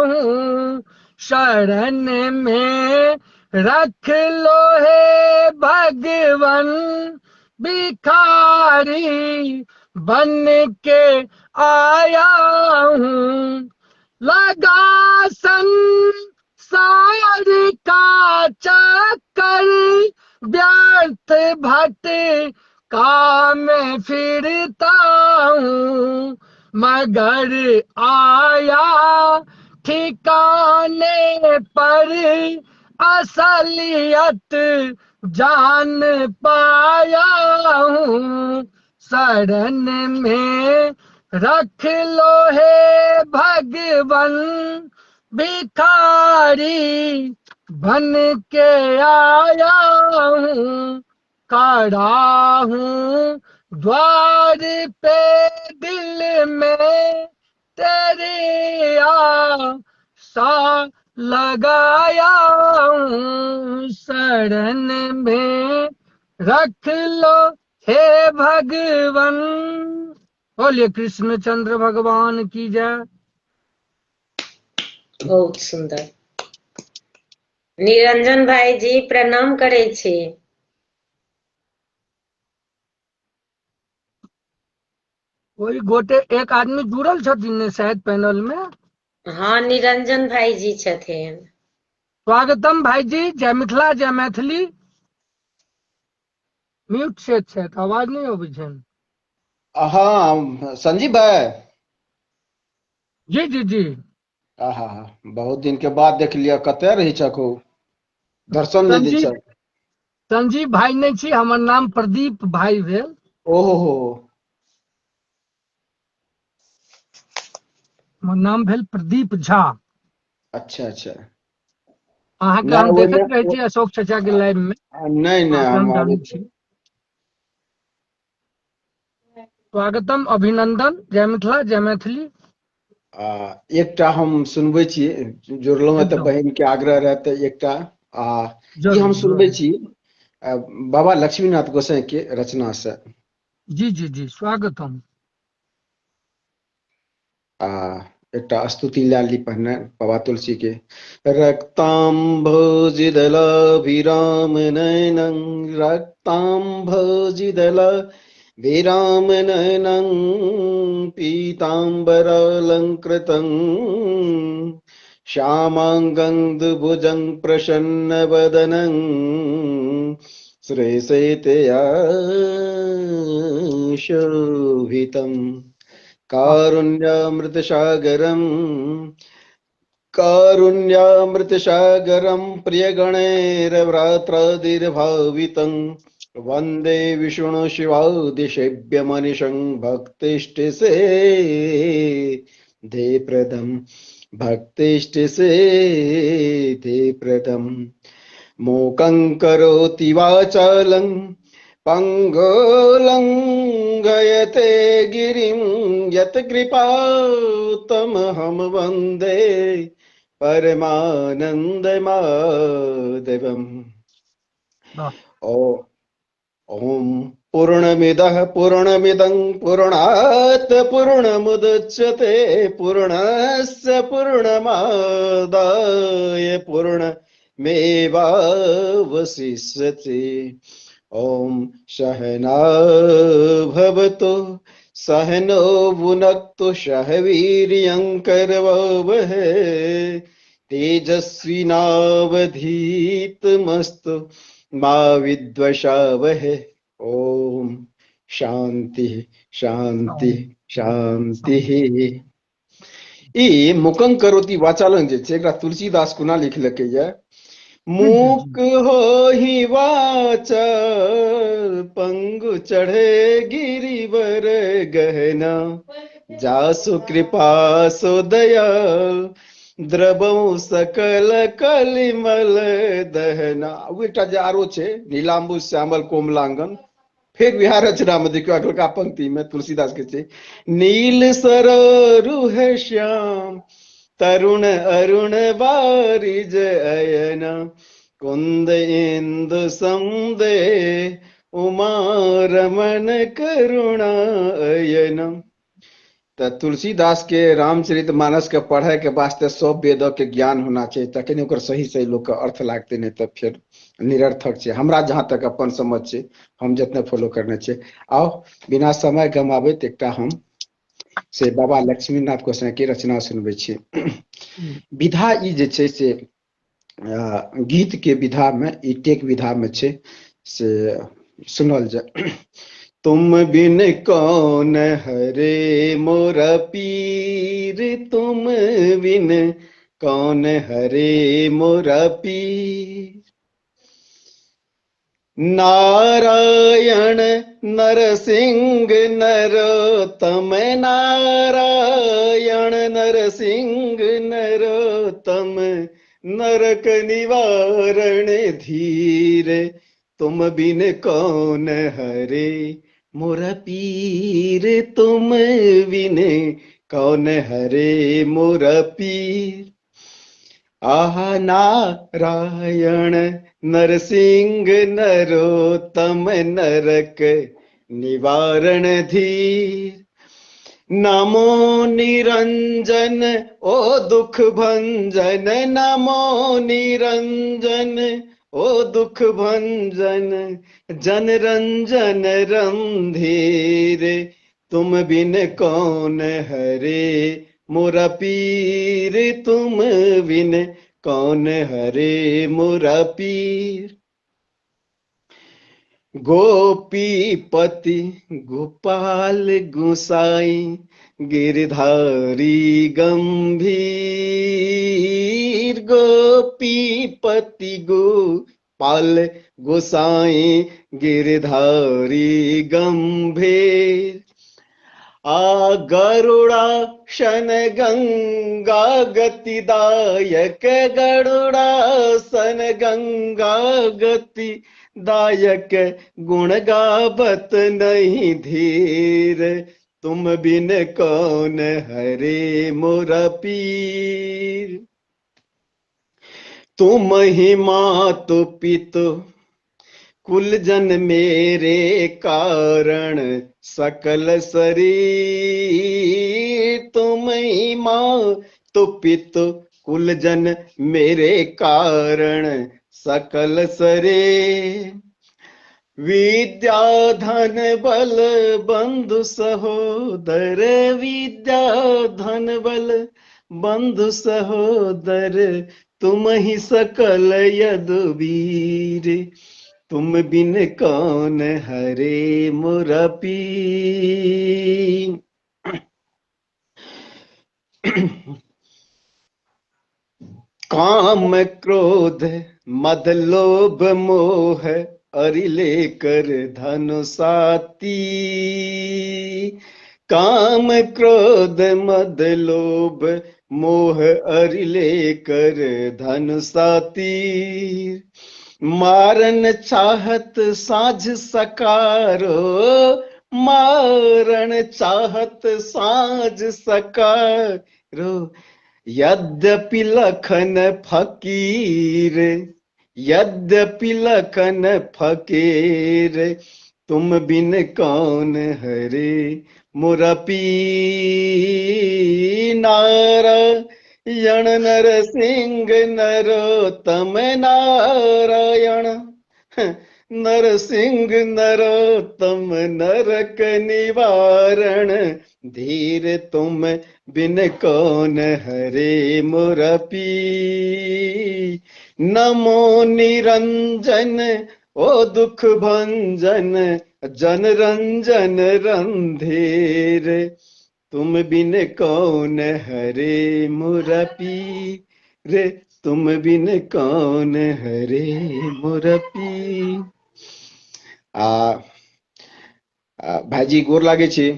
हूँ शरण में रख लो हे भगवन भिखारी बन के आया हूँ लगा संसार का चक्कर व्यर्थ भटका मैं फिरता हूँ मगर आया ठिकाने पर असलियत जान पाया हूँ शरण में रख लो हे भगवन भिखारी बन के आया हूँ खड़ा हूँ द्वार पे दिल में तेरी आशा लगाया हूँ शरण में रख लो हे भगवन बोलिए कृष्णचंद्र भगवान की जय बहुत सुंदर निरंजन भाई जी प्रणाम करे छी कोई गोटे एक आदमी जुड़ल छथिन ने शायद पैनल में हाँ निरंजन भाई जी छथिन स्वागतम भाई जी जय मिथिला जय मैथिली म्यूट से छथि आवाज नहीं अबै छनि हाँ संजीव भाई जी जी जी आहा बहुत दिन के बाद देख लिया कते रही छकू दर्शन नहीं दै छक संजीव भाई नहीं छी हमर नाम प्रदीप भाई भेल ओहो हमर नाम भेल प्रदीप झा अच्छा अच्छा अहाँ के नहीं हम वो देखैत रहे छी अशोक चाचा के लाइव में नहीं नहीं अहाँ के हम हम जानै छी स्वागतम अभिनंदन जय मिथिला जय मैथिली एकटा हम सुनबै छी जुड़लहुँ हैं तऽ एकदम बहिन के आग्रह रहते एकटा ई जरूर हम सुनबै जरूर छी बाबा लक्ष्मीनाथ गोसाई के रचना से जी जी जी स्वागतम एकटा स्तुति लए ली पहिने बाबा तुलसी के रक्ताम्भोजिदलाभिराम नयनं रक्ताम्भोजिदल विरामनयनं पीताम्बरालङ्कृतं श्यामाङ्गं द्विभुजं प्रसन्नवदनं श्रेयसेतया शोभितम् कारुण्यामृतसागरं प्रियगणैर्भ्रात्रादिर्भावितं वन्दे विष्णु शिवादिसेव्यमनिशं भक्तिष्ठिसेदेप्रदम् मूकं करोति वाचालं पङ्गुलङ्घयते गिरिं यत्कृपातमहं वन्दे परमानन्दमाधवम्। ॐ पूर्णमिदः पूर्णमिदं पूर्णात् पूर्णमुदच्यते पूर्णस्य पूर्णमादाय पूर्णमेवावशिष्यते। ॐ सहना भवतु सहनो भुनक्तु सह वीर्यं करवावहै तेजस्विनावधीतमस्तु मा विद्विषावहै। ओम शांति शांति शांति। ई मुकं करोति वाचालन जे छै एकरा तुलसीदास कुना लिखलकै मूक हो ही वाचल पंगु चढ़े गिरिवर गहना जासु कृपा सो दयाल द्रवौ सकल कलिमल दहना। एकटा जे आरो छै नीलांबु श्यामल कोमलांगन। फिर बिहार रचना में देखियो अगलका पंक्ति में तुलसीदास के छै नील सरोरुह श्याम तरुण अरुण बारिज अयना कुंद इंदु समुदे उमा रमन करुणा अयना। तो तुलसीदास के रामचरितमानस के पढ़े के वास्ते सब वेद के ज्ञान होना चाहिए तखन ओकर सही सही लोग के अर्थ लागते नहीं तो फिर निरर्थक छै। हमरा जहाँ तक अपन समझ छै हम जितने फॉलो करने छै। आओ बिना समय गमाबे एकटा हम से बाबा लक्ष्मीनाथ गोसाई के रचना सुनबे छी। विधा ई जे छै से गीत के विधा में ई टेक विधा में छै से सुनल जाय। तुम बिन कौन हरे मोरा पीर तुम बिन कौन हरे मोरा पीर नारायण नरसिंह नरोत्तम नारायण नरसिंह नरोत्तम नरक निवारण धीर तुम बिन कौन हरे मोरा पीर तुम बिन कौन हरे मोरा पीर। आहा नारायण नरसिंह नरोत्तम नरक निवारण धीर नमो निरंजन ओ दुख भंजन नमो निरंजन ओ दुख भंजन जन रंजन रंधीर तुम बिन कौन हरे मोरा पीर तुम बिन कौन हरे मोरा पीर। गोपीपति गोपाल गोसाई गिरधारी गंभीर गोपीपति गोपाल गोसाई गिरधारी गंभीर आ गरुड़ा शन गंगा गतिदायक गरुड़ा सन गंगा गति दायक गुण गावत नहीं धीर तुम बिन कौन हरे मोरा पीर। तुम ही मातु पितु कुल जन मेरे कारण सकल शरीर तुम ही मातु पितु कुल जन मेरे कारण सकल शरीर। विद्या धन बल बंधु सहोदर, विद्या धन बल बंधु सहोदर, तुम ही सकल यदुवीर, तुम बिन कौन हरे मोरा पीर। काम क्रोध मद लोभ मोह अरि लेकर धनु साती, काम क्रोध मद लोभ मोह अरि लेकर धनु साती, मारन चाहत साझ सकारो, मारन चाहत साझ सकारो, यद्यपि लखन फकीर, यद्यपि लखन फकीर, तुम बिन कौन हरे मोरा पीर। नारायण नरसिंह नरोत्तम, नारायण नरसिंह नरोत्तम, नरक निवारण धीर, तुम बिन कौन हरे मोरा पीर। नमो निरंजन ओ दुख भंजन, जन रंजन रंधीर, तुम बिन कौन हरे मोरा पीर, तुम बिन कौन हरे मोरा पीर। भाईजी गोर लागे छी।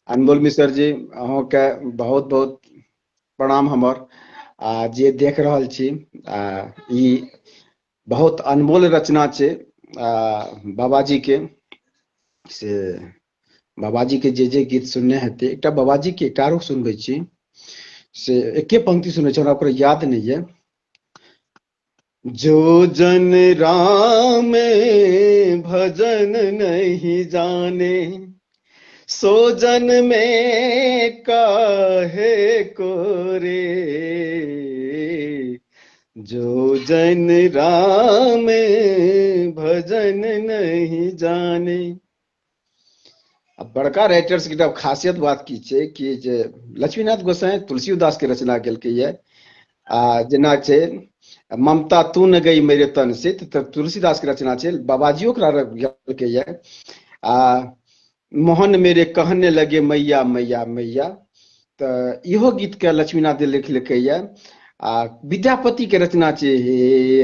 अनमोल मिश्र जी अहाँके बहुत बहुत प्रणाम हमर। जे देख रहल छी ई बहुत अनमोल रचना छै बाबाजी के। से बाबाजी के जे गीत सुनने हेतै, एकटा बाबाजी के एकटा आरो सुनबै छी, से एके पंक्ति सुनै छी, हमरा ओकरा याद नहीं है। जो जन राम भजन नहीं जाने, सो जन में काहे को रे, जो जन राम भजन नहीं जाने। अब बड़का राइटर्स की खासियत बात की छै कि जे लक्ष्मीनाथ गोसाई तुलसीदास के रचना केलकै ये। जेना छै ममता तू न गई मेरे तन से, तऽ तुलसीदास के रचना छै। बाबाजी ओकरा गेलकै ये। मोहन मेरे कहने लगे मैया मैया मैया, तऽ इहो गीत के लक्ष्मीनाथ लिखलकै ये। विद्यापति के रचना छै हे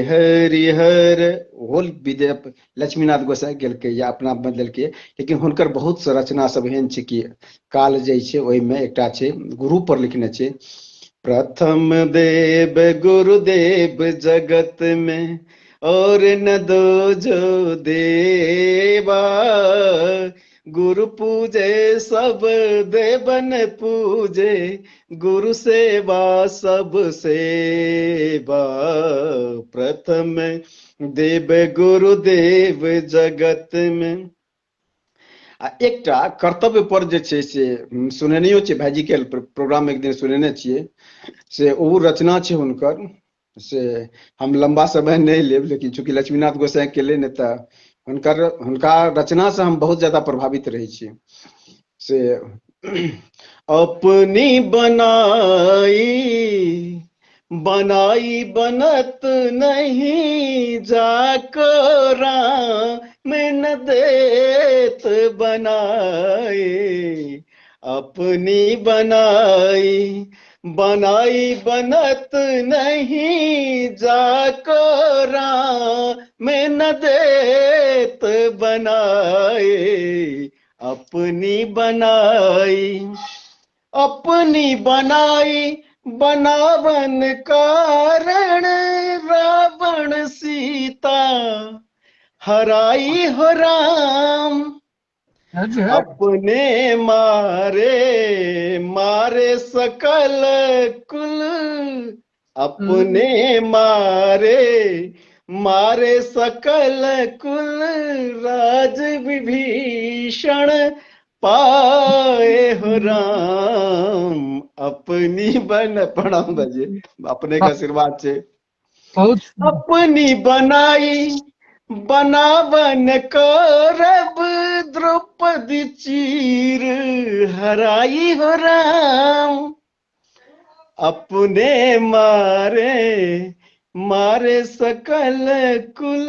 हरिहर, ओहो लक्ष्मीनाथ गोसाई गेलकै ये, अपना बदलकै। लेकिन हुनकर बहुत सा रचना सब एहन छै कि काल जाइ छै, ओहिमे एकटा छै गुरु पर लिखने छै। प्रथम देव गुरुदेव जगत में और न दो जो देवा, गुरु पूजे सब देवन पूजे, गुरु सेवा सब सेवा। प्रथम देव गुरुदेव जगत में। एकटा कर्तव्य पर जे छै से सुनेनियो छै, भाईजी के प्रोग्राम में एक दिन सुनेने छियै। से ओ रचना छै हुनकर, से हम लंबा समय नहीं लेब, लेकिन चूंकि लक्ष्मीनाथ गोसाई के ले ने, तऽ हुनका रचना से हम बहुत ज्यादा प्रभावित रहे छी। से अपनी बनाई बनाई बनत नहीं, जाको राम न देत बनाए, अपनी बनाई बनाई बनत नहीं, जाको राम न देत बनाए, अपनी बनाई बनावन कारण, रावण सीता हराई हो राम। अपने मारे सकल कुल, अपने मारे सकल कुल, राज विभीषण पाए हो राम। अपनी प्रणाम बजे, अपने का आशीर्वाद से। अपनी बनावन कौरव द्रौपदी चीर हराई हो राम। अपने मारे मारे सकल कुल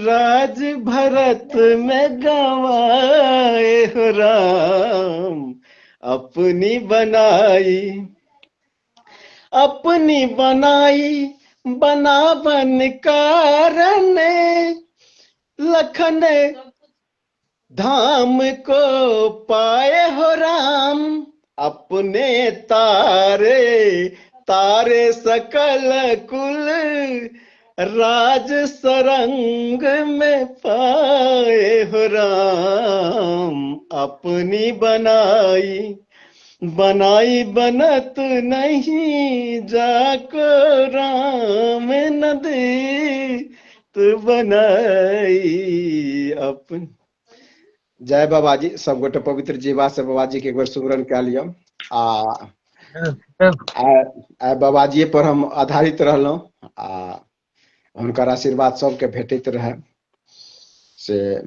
राज भरत में गवाए हो राम। अपनी बनाई बनावन कारण लखन धाम को पाए हो राम। अपने तारे तारे सकल कुल राज सरंग में पाए हो राम। अपनी बनाई बनत नहीं जाको राम नदी तू बनाई अपन। जय बाबाजी। सब गोटे पवित्र जीवा से बाबाजी के एक बार सुमरन कह लिया। आ बाबाजी पर हम आधारित रहलहुँ आ हुनकर आशीर्वाद सबके भेटैत रहे से।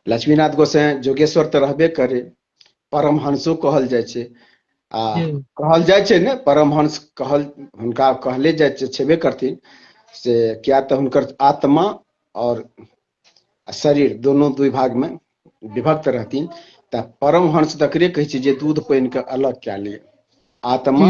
लक्ष्मीनाथ गोसाई जोगेश्वर तऽ रहबे करे, परमहंसो कहल जाइ छै आ कहल जाइ छै ने परमहंस कहल हुनका कहले जाइ छै छेबे करथिन से, क्या तऽ हुनकर आत्मा और शरीर दोनों दुई भाग में विभक्त रहथिन। तऽ परमहंस तकरे कहै छै जे दूध पानि के अलग कए ले। आत्मा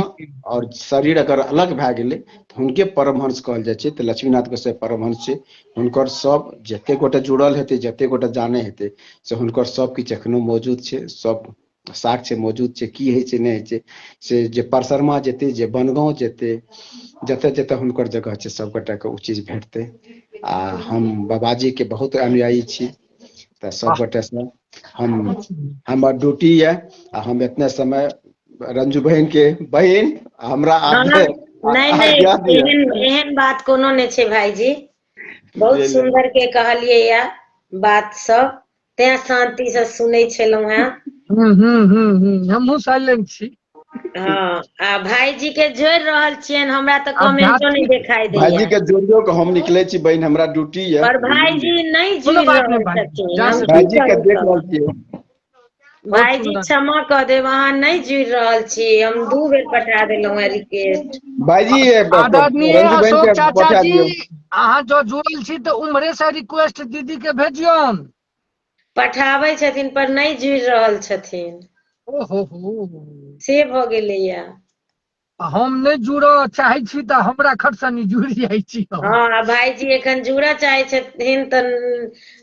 और शरीर अगर अलग भए गेलै तऽ हुनके परमहंस कहल जाइ छै। तऽ लक्ष्मीनाथ गोसाई परमहंस छै। हुनकर सब जते गोटे जुड़ल हेतै जते गोटे जाने हेतै से हुनकर सब किछु एखनो मौजूद छै, सब साक्ष्य मौजूद छै की होइ छै नहि होइ छै से। जे परसरमा जेतै, जे बनगांव जेतै, जते जते हुनकर जगह छै सब गोटे के ओ चीज भेटतै। आ हम बाबाजी के बहुत अनुयायी छी। तऽ सब गोटे से हमर ड्यूटी है आ हम इतने समय रंजू बहन के बहन हमरा नहीं आज्ञा दिया। एहन बात कोनो नहीं छै भाईजी। बहुत सुंदर के कहलिए या बात सब, तें शांति से सुनै छलहुं हैं। हमहू साइलेंट छी। हाँ आ भाईजी के जोड़ रहल छियन, हमरा तो कमेंटो नहीं दिखाई भाईजी दैया। के जोड़ियो के हम निकले छी बहन, हमरा ड्यूटी है। पर भाईजी नहीं जुड़ कोनो बात नहीं रहल भाई, छथिन, जा हम सकते की भाईजी के करू देख रहल तब। छियै। बहुत भाईजी सुंदर। क्षमा कर देब, अहाँ नहीं जुड़ रहल छी। हम 2 बेर पठा देलहुं है रिक्वेस्ट। भाईजी आदरणीय रंजू बहन अशोक के चाचा पठा जी, दियौ। अहाँ जो जुड़ल छी तो उम्हरे से रिक्वेस्ट दीदी के भेजियौन। पठाबै छथिन पर नहीं जुड़ रहल छथिन, ओहो से भ गेलैया। हम नहीं जुड़ऽ चाहे छी तऽ हमरा खटसनी जुड़ जाइ छी हम। हाँ भाईजी एखन जुड़ऽ चाहे छथिन तऽ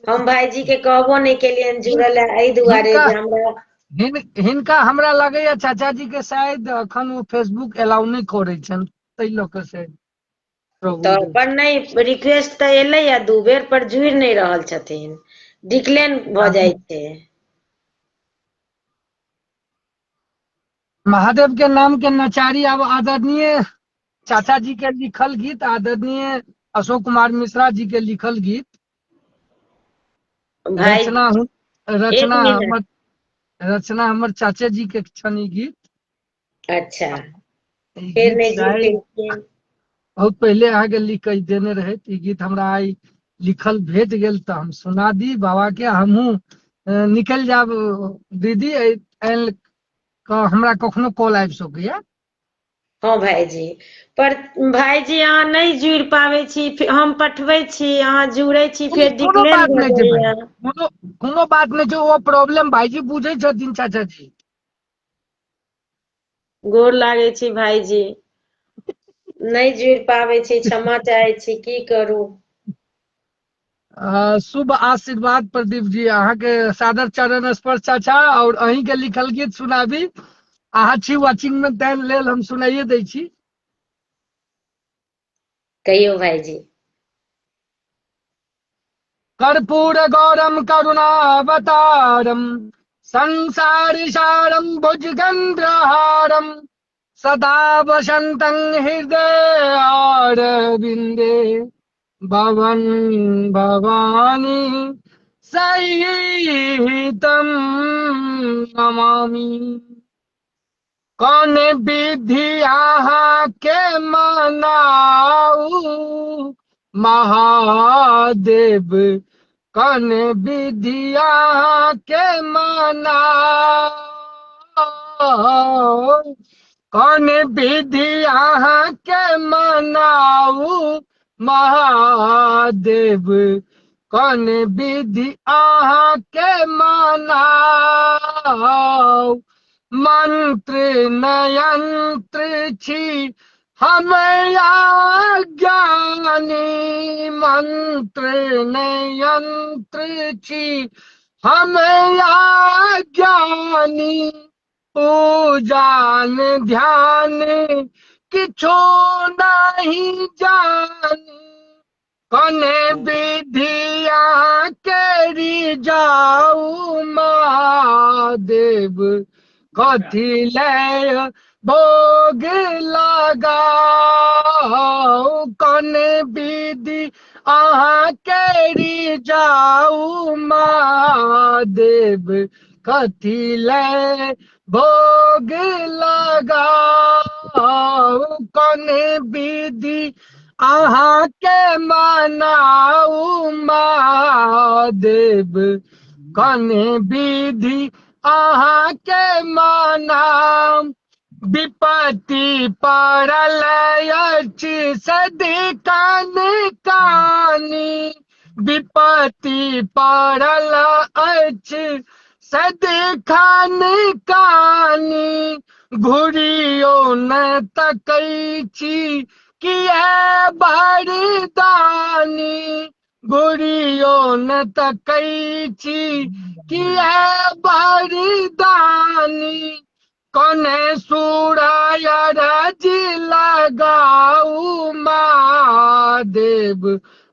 हम भाईजी के कहबो नहीं केलियन जुड़ल है, एहि दुआरे हिनका जे हमरा हिनका हमरा लगैया चाचा जी के शायद अखन वो फेसबुक एलाउ नहीं करे छन, तै लऽ के से तऽ पर नहीं रिक्वेस्ट तऽ एलै या 2 बेर पर जुड़ नहीं रहल छथिन, डिक्लेन भ जाइ छै। महादेव के नाम के नचारी अब आदरणीय चाचा जी के लिखल गीत, आदरणीय अशोक कुमार मिश्रा जी के लिखल गीत, भाई एक मिनट। रचना हमर चाचा जी के छनी गीत। अच्छा, ई फिर गीत नहीं जुड़ शायद पेलखिन। बहुत पहले अहाँके लिख के देने रहे। ई गीत हमरा आई लिखल भेट गेल तऽ हम सुना दी बाबा के। हमहू निकल जाब दीदी, हमरा कखनो कॉल आबि सकैया। हाँ भाईजी, पर भाईजी अहाँ नहीं जुड़ पाबै छी, हम पठबै छी अहाँ जुड़े छी फिर कोनो डिक्लेम बात भ नहीं छै भाई, जाइया। कोनो बात नहीं छै, वो प्रॉब्लम भाईजी बुझे छथिन चाचा जी। गोर लागे छी भाईजी, नहीं जुड़ पाबै छी, क्षमा चाहे छी, की करू। शुभ आशीर्वाद प्रदीप जी, अहाँ के सादर चरण स्पर्श चाचा, और अहीं के लिखल गीत सुनाबी। अहाँ छी वाचिंग में, तैं लेल हम सुनाइए दै छी। कहियो भाईजी। कर्पूर गौरम करुणावतारम संसारि सारम भुजगंधहारम सदा वसंतं हृदयारविंदे भवन भवानी सहितं नमामि। कौन विधि आहा के मनाऊ, महादेव कौन विधिया के मनाओ, कौन विधिया के मनाऊ महादेव, कौन विधि आहा के मनाओ। मंत्र नयंत्र छी हम ज्ञानी, मंत्र नयंत्र छी हम ज्ञानी, पूजान ध्यान किछो नहीं जानी, कने विधिया केरी जाऊ महादेव, कथी ले भोग लगाओ, कने विधि अहाँ केरी जाऊ महादेव, कथी ले भोग लगाओ, कने विधि अहाँ के मनाऊ महादेव, कने विधि अहाँ के मनाऊ। विपत्ति पड़ल अछि सदिखन कानी, विपत्ति पड़ल अछि सदिखन कानी, घुरियो न तकै छी किए बरदानी, घुरियो न तकै छी किए बरदानी, कने सूराय राजी लगाऊ महादेव,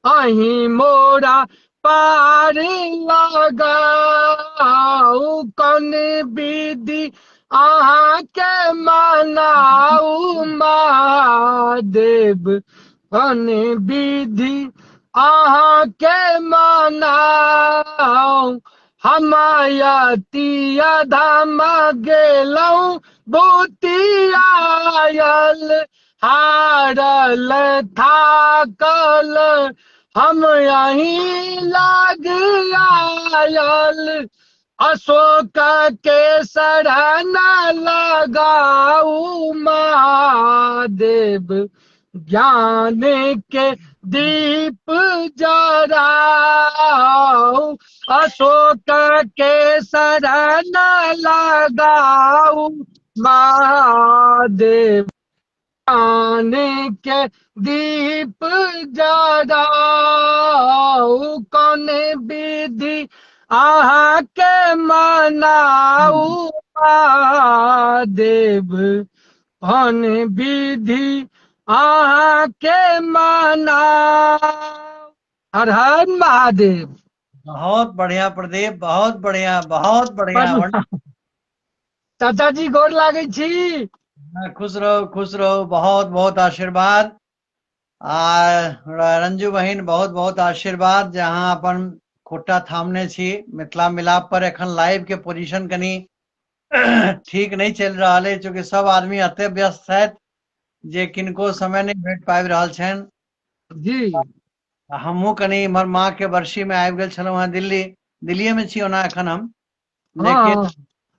अही मोरा पार लगाऊ, कने विधि अहाँ के मनाऊ महादेव, कने विधि अहाँ के मनाऊ। हम यतिया धाम गेलौं भूतियायल, हारल थाकल हम यहीं लाग आयल, अशोक के शरण लगाऊ महादेव, ज्ञान के दीप जराओ, अशोक के शरण लगाऊ महादेव, ज्ञान के दीप जराओ, कौन विधि आहा के मनाऊ महादेव, कौन विधि आहा के मनाऊ। हर हर महादेव। बहुत बढ़िया प्रदीप, बहुत बढ़िया, बहुत बढ़िया। चाचा जी गोर लागे छी। खुश रहो, बहुत बहुत आशीर्वाद। रंजू बहिन बहुत बहुत आशीर्वाद, जहाँ अपन खुट्टा थामने छी। मिथिला मिलाप पर एखन लाइव के पोजीशन कनी ठीक नहीं चल रहा है, चूंकि सब आदमी अते व्यस्त है जे किनको समय नहीं भेट पाबि रहल छन जी। हमहू कनी इमहर माँ के बरसी में आबि गेल छलहुँ हैं। दिल्लीए में छी ओना एखन हम, लेकिन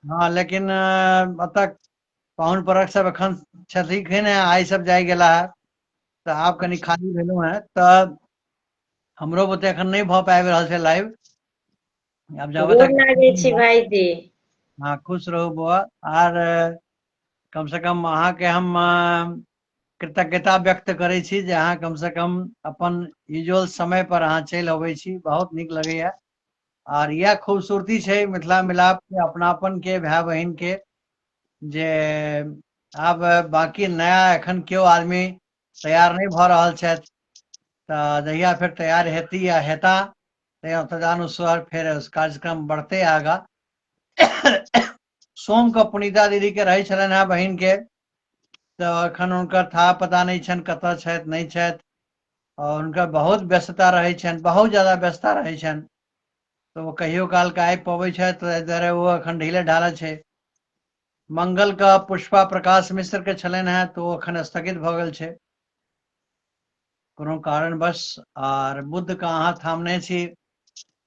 हाँ लेकिन अतः पाहुन परख सब एखन छथिन है, आइ सब जाय गेला है, तो आप कनी खाली भेलू है, तो हमरो बुते एखन नहीं भ पाबि रहल छै लाइव। अब जाबे तक भाई जी। हाँ खुश रहो बुआ। आर कम से कम अहाँ के हम कृतज्ञता व्यक्त करे छी जे अहाँ कम से कम अपन यूजुअल समय पर अहाँ चलि अबै छी, बहुत नीक लगैया। और यह खूबसूरती है मिथिला मिलाप के, अपनापन के, भाई बहन के, जे आब बाकी नया एखन क्यों आदमी तैयार नहीं भ रहल छथि, तो जहिया फिर तैयार हेती या हेता तदनुसार फिर कार्यक्रम बढ़ते आगा। सोम का पुनीता दीदी के रही छलन है बहन के, तो एखन उनकर था पता नहीं छन कतऽ छथि नहीं छथि, और उनका बहुत व्यस्तता रहे छन, बहुत ज्यादा व्यस्तता रहे छन, तो वो कहियो काल के आबि पबै छथि, तो एहि दुआरे वो एखन ढीले ढालल छै। मंगल का पुष्पा प्रकाश मिश्र के छलन है, तो एखन स्थगित भ गेल छै। कोनो कारणवश और बुध का अहाँ थामने छी,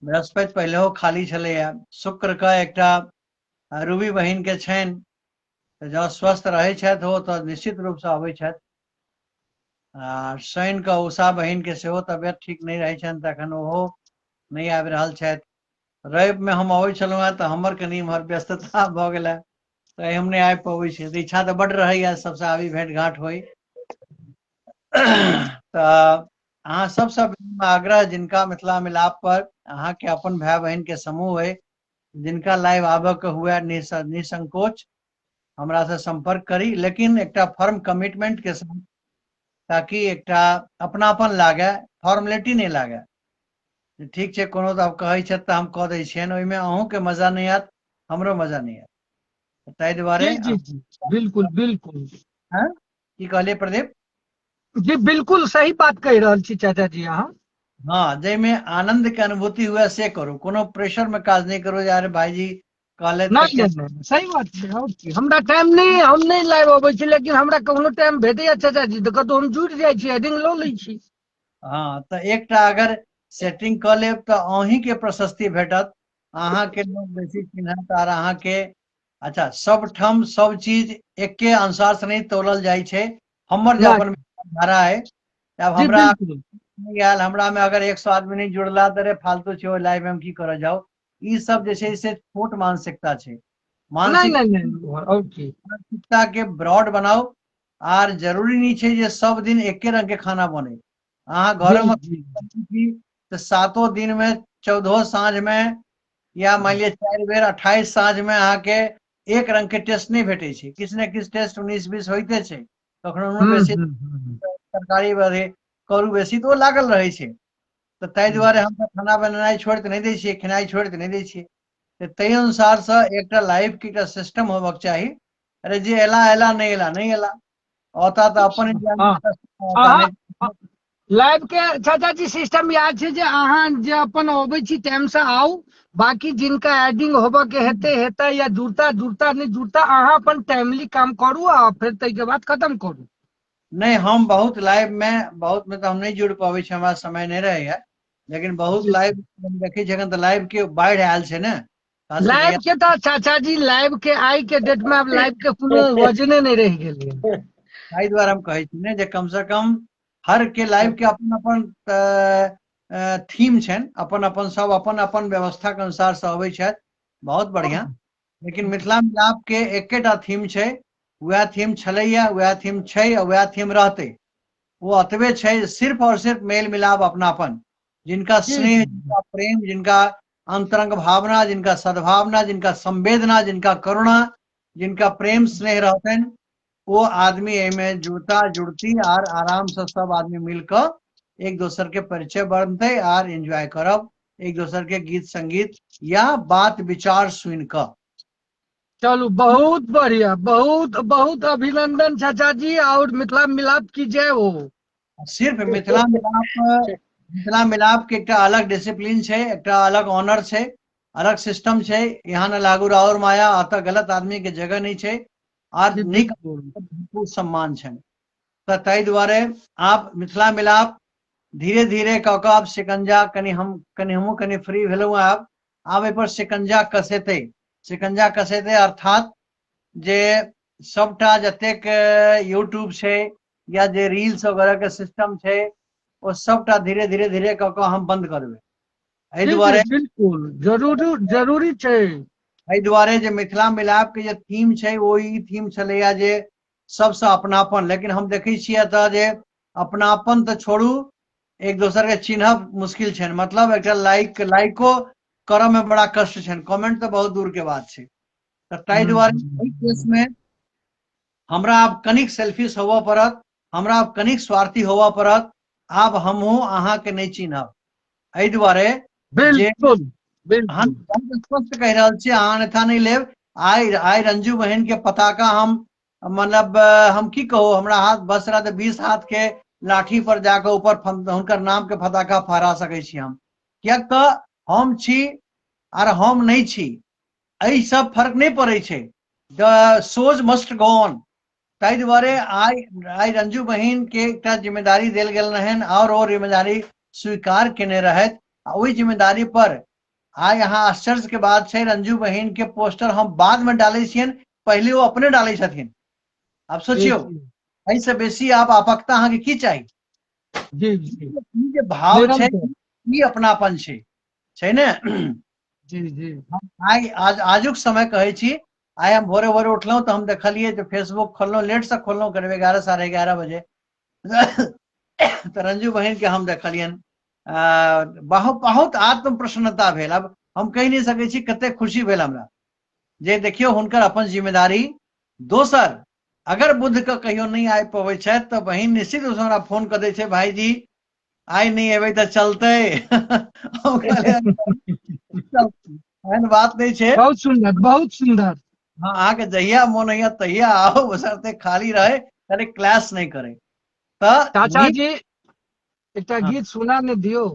बृहस्पति पहिलेहो खाली छलैया, शुक्र का एकटा रूबी बहिन के छनि, तऽ जँ स्वस्थ रहै छथि हो तऽ निश्चित रूप से अबै छथि। आ शनि का उषा बहिन के सेहो तबियत ठीक नहीं रहै छनि, तखन ओहो नहीं आबि रहल छथि। रवि में हम अबै छलहुँ हेँ तऽ हमर कनि इम्हर व्यस्तता भऽ गेलै, तऽ हम नहीं आबि पबै छी। इच्छा तऽ बड्ड रहैया सबसे आबी भेंट घाट होई। तऽ अहाँ सबसे आग्रह, जिनका मिथिला मिलाप पर अहाँ के अपन भाई बहन के समूह है, जिनका लाइव आबऽ के हुए निसंकोच हमरा से संपर्क करी, लेकिन एकटा फर्म कमिटमेंट के साथ, ताकि एकटा अपनापन लागे, फॉर्मेलिटी नहीं लागे। ठीक छै, कोनो तऽ आब कहै छथि तऽ हम कह दै छियनि, ओहिमे अहूँ के मजा नहीं आयत, हमरो मजा नहीं आयत। ताहि दुआरे जी जी जी, बिल्कुल बिल्कुल हाँ? की कहलिए प्रदीप? जी, बिल्कुल सही बात कह रहल छी चाचा जी अहाँ। हाँ, जैमे आनंद के अनुभूति हुए से करू, कोनो प्रेशर में काज नहीं करू। यार भाईजी कहले नहीं नहीं नहीं, सही बात छै। और की, हमरा टाइम नहीं, हम नहीं लाइव अबै छी, लेकिन हमरा कोनो टाइम भेटैया चाचा जी तऽ कतौ हम जुड़ि जाइ छी, हेडिंग लऽ लै छी। हाँ, तो एकटा अगर सेटिंग कर लेब तो अहीं के प्रशस्ति भेटत, अहाँ के लोग बेसी चिन्हत, और अहाँ के अच्छा सब ठम सब चीज एके अनुसार से नहीं तोलल जाइ छै। हमर जे अपन नहीं, धारा है, अब जी हमरा बिल्कुल नहीं आयल, हमरा में अगर 100 आदमी नहीं जुड़ला तो रे फालतू छै, लाइव में हम की करऽ जाओ। ई सब जे छै से छोट मानसिकता छै। नहीं मानसिक नहीं नहीं, और की, मानसिकता के ब्रॉड बनाओ, आर जरूरी नहीं छै जे सब दिन एके रंग के खाना बने। अहाँ जी घरों में जी तो 7 दिन में 14 साँझ में, या मान लिया 4 बेर 28 साँझ में अहाँ के एक रंग के टेस्ट नहीं भेटे छै, किछ ने किछ टेस्ट 19-20 होइते छै। कखनो नून बेसी, हम्म। तरकारी बेसी, करू बेसी, तो ओ लागल रहै छै। तऽ ताहि दुआरे हम सब खाना बनेनाइ छोड़ि तऽ नहीं दै छियै, खेनाइ छोड़ि तऽ नहीं दै छियै। तऽ ताहि अनुसार से एकटा लाइफ के एकटा सिस्टम होबक चाही। अरे जे एला एला, नहीं एला नहीं एला, औता तऽ अपन हाँ, इंडिया अहाँ में लाइव के चाचा जी सिस्टम याद छै जे अहाँ जे अपन अबै छी टाइम से आउ, बाकी जिनका एडिंग होबऽ के हेतै या जुड़ता नहीं जुड़ता, अहाँ अपन टाइमली काम करू आ फिर तै के बाद खत्म करू। नहीं, हम बहुत लाइव में तो हम नहीं जुड़ पाबै छी, हमरा समय नहीं रहैया। लेकिन बहुत जी। लाइव देखै छी, एखन तऽ लाइव के बाढ़ि आयल छै ने, खास कऽ लाइव कऽ के तो चाचा जी, लाइव के आई के डेट में अब लाइव के कोनो वजने नहीं रह गेलै। ताहि दुआरे हम कहै छी ने जे कम से कम हर के लाइव के अपन अपन थीम छनि, अपन अपन सब अपन अपन व्यवस्था के अनुसार से अबै छथि, बहुत बढ़िया। लेकिन मिथिला मिलाप के एकेटा थीम छै, वह थीम छलैया, वह थीम छै, और वह थीम रहते। वो अतबे छै, सिर्फ और सिर्फ मेल मिलाप, अपनापन, जिनका जी स्नेह, जी जिनका प्रेम, जिनका अंतरंग भावना, जिनका सद्भावना, जिनका संवेदना, जिनका करुणा, जिनका प्रेम स्नेह रहते हैं, वो आदमी एमे जुड़ता जुड़ती, और आराम से सब आदमी मिलकर एक दोसर के परिचय बनते, और एंजॉय करब एक दोसर के गीत संगीत या बात विचार सुन कर। चलू, बहुत बढ़िया, बहुत बहुत अभिनंदन चाचा जी, और मिथिला मिलाप की जय हो। सिर्फ मिथिला मिलाप के एकटा अलग डिसिप्लिन छै, एकटा अलग ऑनर छै, अलग सिस्टम छै। यहाँ न लागू राउर माया, अतः गलत आदमी के जगह नहीं छै, और जी नीक बिल्कुल भरपूर सम्मान छै। तऽ ताहि दुआरे आप मिथिला मिलाप धीरे धीरे कऽ कऽ आब शिकंजा कनि हमहूँ कनि फ्री भेलहुँ। आब एहि पर शिकंजा कसेते अर्थात जे सबटा जतेक यूट्यूब छै, या जे रील्स वगैरह के सिस्टम छै, वो सबटा धीरे धीरे धीरे कऽ कऽ हम बंद करबै। एहि जी जी दुआरे बिल्कुल, जरूरी छै। जे मिथिला मिलाप के जे थीम छै, वो ई थीम छलैया जे सबसे अपनापन। लेकिन हम देखै छियै एतऽ जे अपनापन तऽ छोड़ू, एक दोसर के चिन्हब मुश्किल छै, मतलब एक लाइको करऽ में बड़ा कष्ट छै, कमेंट तो बहुत दूर के बात छै। तऽ ताहि दुआरे एहि केस में हमरा आब कनिक सेल्फिश होबऽ पड़त, हमरा आब कनिक स्वार्थी होबऽ पड़त। आब हमहूँ अहाँके नहीं चिन्हब, एहि दुआरे जे बिल्कुल हम बिल्कुल स्पष्ट कहि रहल छी, अहाँ अन्यथा नहीं लेब। आइ रंजू बहन के पताका हम, मतलब हम की कहू, हमरा हाथ बस रहा तऽ 20 हाथ के लाठी पर जाकर ऊपर हुनकर नाम के पताका फहरा सकै छी हम, कियाक तऽ हम छी आर हम नहीं छी, एहि सब फर्क नहीं पड़ै छै। The shows must go on, ताहि दुआरे आइ रंजू बहिन के एकटा जिम्मेदारी देल गेल रहन और वो जिम्मेदारी स्वीकार केने रहत। वही जिम्मेदारी पर आइ यहाँ आश्चर्य के बात है, रंजू बहिन के पोस्टर हम बाद में डाले छियन, पहले वो अपने डाले छथिन। आप सोचियो एहि से बेसी आप आपकता अहाँ के की चाहिए। जी जी ई जे भाव छै, निरंतर। ई अपनापन छै ने। जी जी आजुक समय कहै छी, आइ हम भोरे भोरे उठलहुँ तो हम देखलिए जो फेसबुक खोललहुँ, लेट से खोललहुँ करीब 11 साढ़े 11 बजे। तो रंजू बहन के हम देखलियन, बहुत बहुत आत्म प्रसन्नता भेल। अब हम कहि नहीं सकै छी कते खुशी भेल हमरा जे देखियो हुनकर अपन जिम्मेदारी। दोसर, अगर बुध के कहियो नहीं आबि पबै छै तो बहिन निश्चित रूप से हमरा फोन कर दै छै, भाई जी आइ नहीं एबै तो चलते। हम कहलियै, एहन बात नहीं छै। बहुत सुंदर बहुत सुंदर। हाँ, अहाँके जहिया मोन होइया तहिया आओ, बशर्ते खाली रहे, खाली क्लास नहीं करे। तो चाचा जी एकटा हाँ। गीत सुना ने दियो।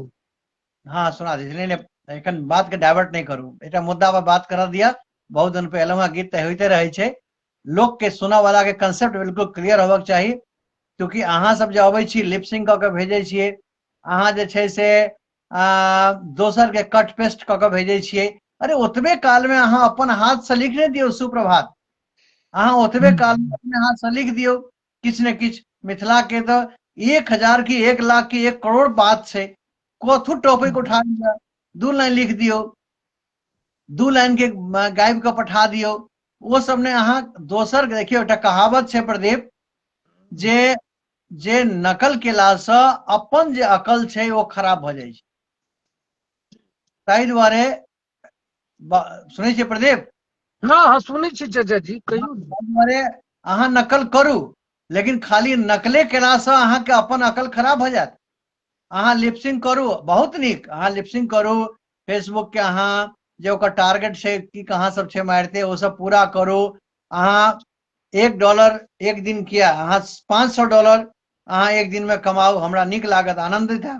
हाँ सुना दीजिए। नहीं एखन बात के डाइवर्ट नहीं करू, एक मुद्दा पर बात करा दिया। बहुत दिन पे एलहुँ, गीत तो होते रहे छै, लोग के सुना वाला के कंसेप्ट बिल्कुल क्लियर होबक चाहिए। क्योंकि अहाँ सब जे अबै छी लिपसिंग कऽ के भेजै छियै, अहाँ जे छै से दोसर के कट पेस्ट कऽ के भेजै छियै। अरे ओतबे काल में अहाँ अपन हाथ से लिख नहीं दियो सुप्रभात, अहाँ ओतबे काल में अपने हाथ से लिख दियो किछ ने किछ। मिथिला के तो 1000 की 1 लाख की 1 करोड़ बात छै, कथु टॉपिक उठा लिया, 2 लाइन लिख दियो, 2 लाइन के गायब के पठा दियो। वो सब ने अहाँ दोसर देखियो, एकटा कहावत छै प्रदीप, जे नकल केला से अपन जे अकल छै वो खराब भ जाइ छै। ताहि दुआरे सुनै छियै प्रदीप। हाँ हाँ सुनै छी चाचा जी, कहियो। ताहि दुआरे अहाँ नकल करू, लेकिन खाली नकले केला से अहाँ के अपन अकल खराब भ जायत। अहाँ लिपसिंग करू, बहुत नीक, अहाँ लिपसिंग करू, फेसबुक के अहाँ जे ओकर टारगेट छै कि कहाँ सब छै मारते, वो सब पूरा करू। अहाँ $1 एक दिन किया, अहाँ $500 अहाँ एक दिन में कमाऊ, हमरा नीक लागत, आनंदित है।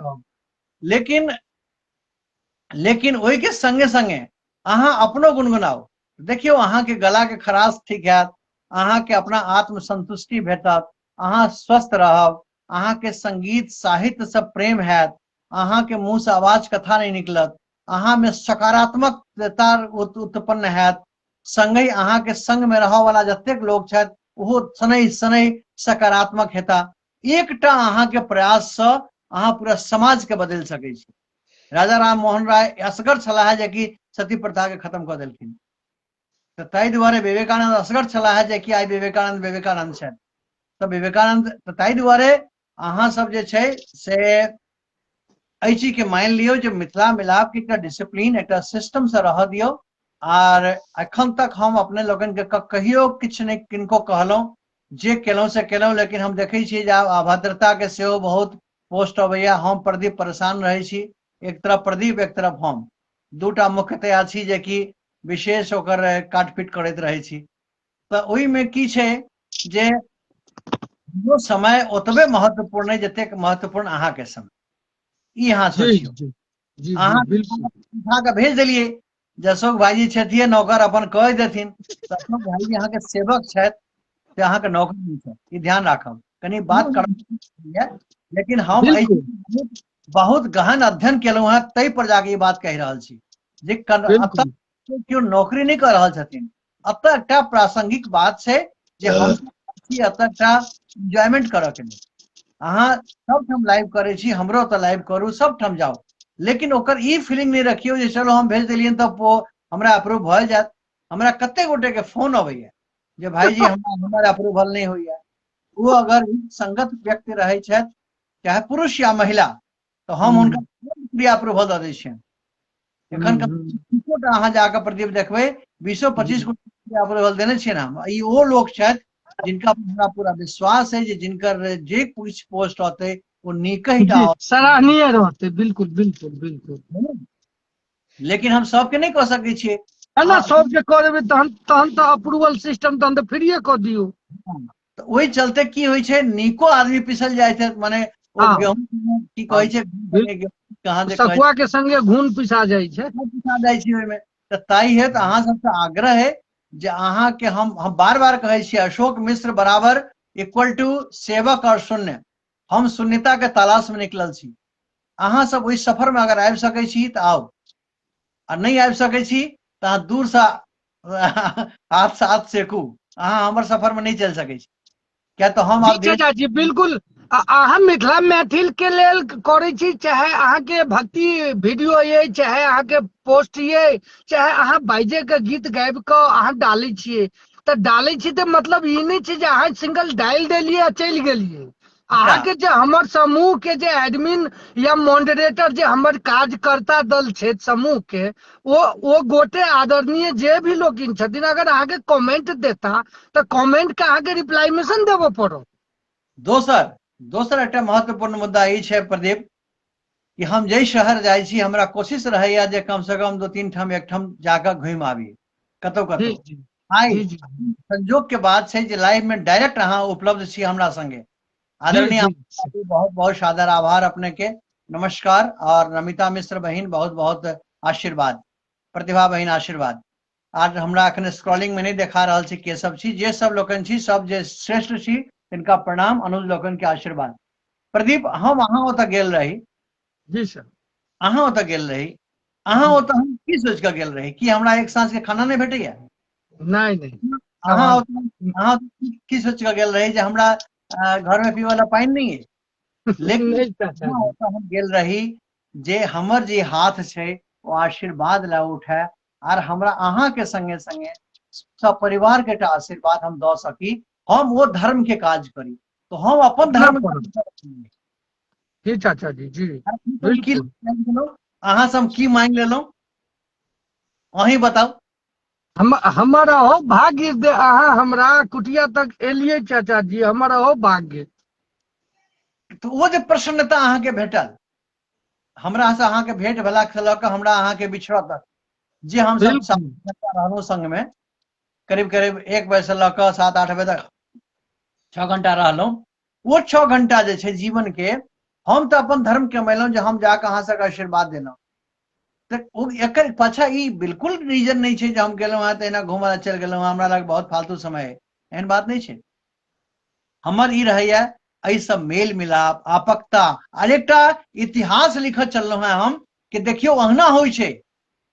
लेकिन ओहि के संगे संगे अहाँ अपनो गुनगुनाऊ। देखियो अहाँ के गला के खराश ठीक हैत, अहाँ के अपना आत्म संतुष्टि भेटत, अहाँ स्वस्थ रहब, अहाँ के संगीत साहित्य से प्रेम हैत, अहाँ के मुंह से आवाज कथा नहीं निकलत, अहाँ में सकारात्मकता उत्पन्न हैत। संगे अहाँ के संग में रह वाला जतेक लोग छथि ओहो सनई सनई सकारात्मक हेता। एकटा अहाँ के प्रयास से अहाँ पूरा समाज के बदल सकै छी। राजा राम मोहन राय असगर छलाह जे कि सती प्रथा के खत्म कर देलखिन, तो ताहि दुआरे विवेकानंद असगर छलाह जे कि आइ विवेकानंद छथि। तो विवेकानंद, तो ताहि दुआरे अहाँ सब जे छै से एहि चीज के मान लियो जे मिथिला मिलाप के एकटा डिसिप्लीन, एकटा सिस्टम से रह दियो। और अखन तक हम अपने लोगन के कहियो किछ नहीं किनको कहलहुँ, जे केलहुँ से केलहुँ, लेकिन हम देखै छी जे अभद्रता के सेहो बहुत पोस्ट अबैया। हम प्रदीप परेशान रहै छी, एक तरफ प्रदीप एक तरफ हम, दूटा मुख्यतया छी जे कि विशेष ओकर काटपीट करैत रहै छी। तो ओहि में की छै जे जो समय ओतबे महत्वपूर्ण है जतेक महत्वपूर्ण अहाँ के समय। ई अहाँ जी सोचियो, जी जी अहाँ जी बिल्कुल। उठा के भेज दिलिए, जशोक भाईजी छथिन नौकर अपन कह देथिन, अशोक भाईजी अहाँ के सेवक छथि, तो अहाँ के नौकर नहीं छथि, ई ध्यान राखब। कनी बात कर, लेकिन हम बिल्कुल बहुत गहन अध्ययन केलहुँ हैं, तै पर जाके ई बात कहि रहल छी जे बिल्कुल। केओ नौकरी नहीं कर रहल छथिन। अतः एकटा प्रासंगिक बात छै जे हम एतऽ एकटा एंजॉयमेंट करऽ के लेल अहाँ सबठाम लाइव करे छी, हमरो तो लाइव करू, सबठाम जाओ, लेकिन ओकर ई फीलिंग नहीं रखियो जे चलो हम भेज दिलियन तब वो हमरा अप्रूव भ जायत। हमरा कते गोटे के फोन अबैया जे भाईजी हमर अप्रूवल नहीं होइया। वो अगर संगत व्यक्ति रहे छथि, चाहे पुरुष या महिला, तो हम उनका अप्रूवल दऽ दै छियनि। एखन अहाँ जाकर प्रदीप देखबै 20-25 गोटे अप्रूवल देने छियनि हम। ई ओ लोग छथि जिनका हमरा पूरा विश्वास है जे जिनकर जे कुछ पोस्ट होते वो नीक ही टा सराहनीय रहते। बिल्कुल बिल्कुल बिल्कुल। लेकिन हम सबके नहीं कह सकै छियै। है ना, सबके कह देबै तहन तो अप्रूवल सिस्टम तहन तो फ्रीए कऽ दियौ। तो ओहि चलते की होइ छै, नीको आदमी पिसल जाइ छै, माने ओ गेहूं की कहै छै, कहाँ जे सकुआ के संगे घून पिसा जाइ छै, पिसा जाइ छै ओहिमे। तऽ ताहि हेतु अहाँ सबसे आग्रह है जे अहाँ के हम बार बार कहै छियै, अशोक मिश्र बराबर इक्वल टू सेवक और शून्य। हम शून्यता के तलाश में निकलल छी। अहाँ सब ओहि सफर में अगर आबि सकै छी तऽ आउ, आ नहीं आबि सकै छी तऽ अहाँ दूर से हाथ से हाथ सेकू, अहाँ हमर सफर में नहीं चल सकै छी। क्या तो हम जी आप धीरे चाचा जी बिल्कुल। अहाँ मिथिला मैथिल के लेल करै छी, चाहे अहाँ के भक्ति वीडियो ये, चाहे अहाँ के पोस्ट ये, चाहे अहाँ बाइजे के गीत गाबि के अहाँ डालै छियै, तऽ डालै छी तऽ मतलब ई नहीं छै जे अहाँ सिंगल डालि देलियै आ चलि गेलियै। अहाँ के जे हमर समूह के जे एडमिन या मॉडरेटर जे हमर कार्यकर्ता दल छै समूह के, वो गोटे आदरणीय जे भी लोग छथिन, अगर अहाँ के कमेंट देता तऽ कमेंट के अहाँ के रिप्लाईमेशन देबो पड़ो। दोसर एकटा महत्वपूर्ण मुद्दा ई छै प्रदीप, कि हम जै शहर जाइ छी हमरा कोशिश रहैया जे कम से कम 2-3 ठाम एकठाम जाकर घुमि आबी, कतौ जी कतौ। जी आइ जी जी संजोग के बात छै जे लाइव में डायरेक्ट अहाँ उपलब्ध छी हमरा संगे। जी आदरणीय जी बहुत बहुत सादर आभार अपने के, नमस्कार। और नमिता मिश्र बहिन बहुत बहुत आशीर्वाद, प्रतिभा बहिन आशीर्वाद। आज हमरा अखने स्क्रॉलिंग में नहीं देखा रहल छी के सब छी, जे सब लोकन छी सब जे श्रेष्ठ छी तिनका प्रणाम, अनुज लोकन के आशीर्वाद। प्रदीप हम अहाँ ओतऽ गेल रही, जी सर। अहाँ ओतऽ गेल रही, अहाँ जी ओतऽ हम की सोच कऽ गेल रही कि हमरा एक साँझ के खाना नहीं भेटैया? नहीं नहीं अहाँ आवाज ओतऽ अहाँ की सोच कऽ गेल रही जे हमरा घर में पीवे वाला पानी नहीं है? लेकिन नहीं चाचा अहाँ जी। ओतऽ हम गेल रही जे हमर जे हाथ छै वो आशीर्वाद ला उठे, और हमरा अहाँ के संगे संगे सब परिवार के टा आशीर्वाद हम दऽ सकी, हम वो धर्म के काज करी। तो हम अपन अपना धर्म पर जी चाचा जी जी की बिल्कुल। अहाँ से हम की मांग लेलहुँ अहीं बताउ। हमर अहो भाग्य दे, अहाँ हमरा कुटिया तक एलियै चाचा जी, हमर अहो भाग्य। तो वो जे प्रसन्नता अहाँ के भेटल, हमरा से अहाँ के भेंट भेला से लऽ कऽ हमरा अहाँ के बिछड़ऽ तक, जे हम सब बिल्कुल रहलहुँ संग में, करीब करीब 1 बजे से लऽ कऽ 7-8 बजे तक 6 घंटा रहलहुँ। वो 6 घंटा जे छै जीवन के, हम तऽ अपन धर्म कमेलहुँ जे हम जाकऽ अहाँ सबके आशीर्वाद देलहुँ। तऽ ओ एकर पाछा ई बिल्कुल रीजन नहीं छै जे हम गेलहुँ हँ तऽ एना घूमऽ लए चलि गेलहुँ हँ, हमरा लग बहुत फालतू समय है, एहन बात नहीं छै। हमर ई रहैया एहि सब मेल मिलाप आपकता, आर एकटा इतिहास लिखऽ चललहुँ हैं हम कि देखियौ अहना होइ छै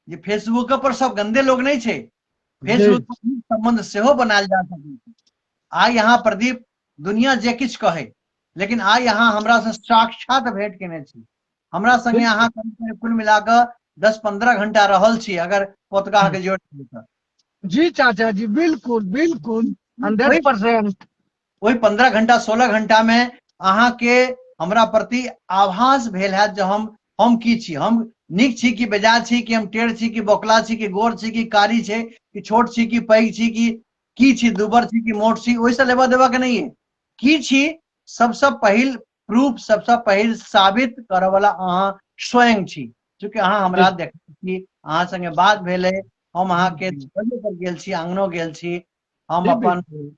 जे फेसबुक पर सब गंदे लोग नहीं छै, जी फेसबुक पर संबंध सेहो बनायल जा सकै छै। आइ यहाँ प्रदीप दुनिया जे किछु कहे, लेकिन आइ यहाँ हमरा से साक्षात भेंट केने छी, हमरा संगे अहाँ कुल मिला कऽ 10-15 घंटा रहल छी अगर पोतकाह के जोड़ दियै तऽ। जी चाचा जी बिल्कुल बिल्कुल 100%। वही 15 घंटा 16 घंटा में अहाँ के हमरा प्रति आभास भेल है जे हम की छी, हम नीक छी कि बेजा छी, कि हम टेढ़ छी कि बोकला छी, कि गोर छी कि कारी छै, कि छोट छी कि पैघ छी, कि की छी, दुबर छी कि मोट छी, ओहिसँ लेबऽ देबऽ के नहीं है। की छी सबसे पहिल प्रूफ, सबसे पहिल साबित करऽ वाला अहाँ स्वयं छी। चूँकि अहाँ हमरा देख छी, अहाँ संगे बात भेल है, हम अहाँ के दरवाजे पर गेल छी, आंगनो गेल छी, हम जी अपन बिल्कुल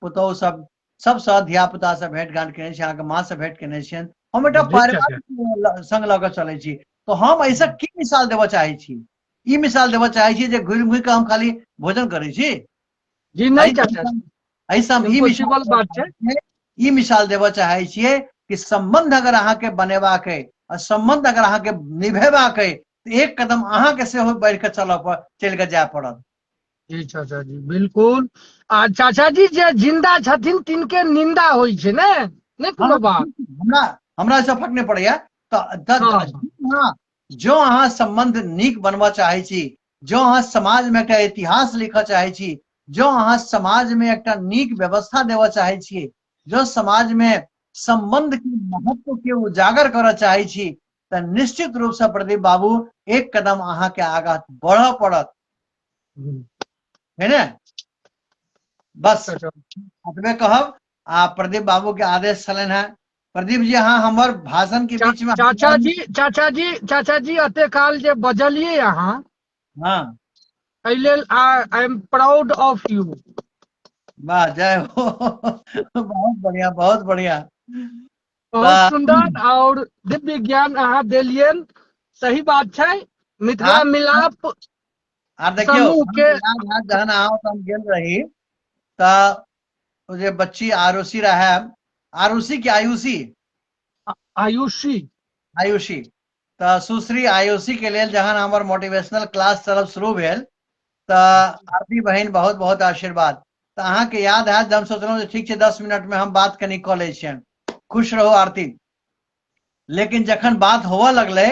पुतौह सब सबसँ धिया पुता से भेंट घाट केने छी, अहाँके माँ से भेंट केने छियनि, हम एकटा जी चाचा पारिवारिक संग लऽ कऽ चलै छी। तो हम ऐसा की मिसाल देबऽ चाहै छी? ई मिसाल देबऽ चाहै छी जे घुरि घुरि कऽ हम खाली भोजन करै छी? जी नहीं चाचा ऐसा हम इम्पॉसिबल बात छै। ई मिसाल देबऽ चाहै छियै कि संबंध अगर अहाँके बनेबाक अइ, और संबंध अगर अहाँके निभेबाक अइ, तऽ एक कदम अहाँके सेहो बढ़ि कऽ चलि कऽ जाय पड़त। जी चाचा जी बिल्कुल। आ चाचा जी जे जिंदा छथिन तिनके निंदा होइ छै ने, नहीं हाँ, कोनो बात। हमरा हमरा ऐसा फर्क नहीं पड़ैया। हाँ हाँ, जो अहाँ संबंध नीक बनबऽ चाहै छी, जो अहाँ समाज में एकटा इतिहास लिखऽ चाहै छी, जो अहाँ समाज में एकटा नीक व्यवस्था देबऽ चाहै छियै, जो समाज में संबंध के महत्व के उजागर करऽ चाहै छी, तऽ निश्चित रूप से प्रदीप बाबू एक कदम अहाँ के आगाँ बढ़ऽ पड़त, है ने? बस चाचा अतबे कहब। आ प्रदीप बाबू के आदेश छलनि हैं। प्रदीप जी अहाँ हमर भाषण के बीच में चाचा जी अते काल जे बजलियै अहाँ, हाँ, एहि लेल I am proud of you. वाह जय हो बहुत बढ़िया बहुत बढ़िया। बहुत तऽ सुंदर और दिव्य ज्ञान अहाँ देलियन। सही बात छै, मिथिला मिलाप आर देखियौ समूह हम के याद हैत जहन अहाँ ओतऽ हम गेल रही तऽ ओ जे बच्ची आरुषि रहे, आरुषि की आयुषी आयुषी आयुषी, तो सुश्री आयुषी के लिए जहां हमार मोटिवेशनल क्लास चलब शुरू भेल, तो आरती बहन बहुत बहुत आशीर्वाद। तो अहाँ के याद है, हम सोचलहुँ ठीक है 10 मिनट में हम बात कनी कऽ लै छियनि, खुश रहो आरती। लेकिन जखन बात होवऽ लगले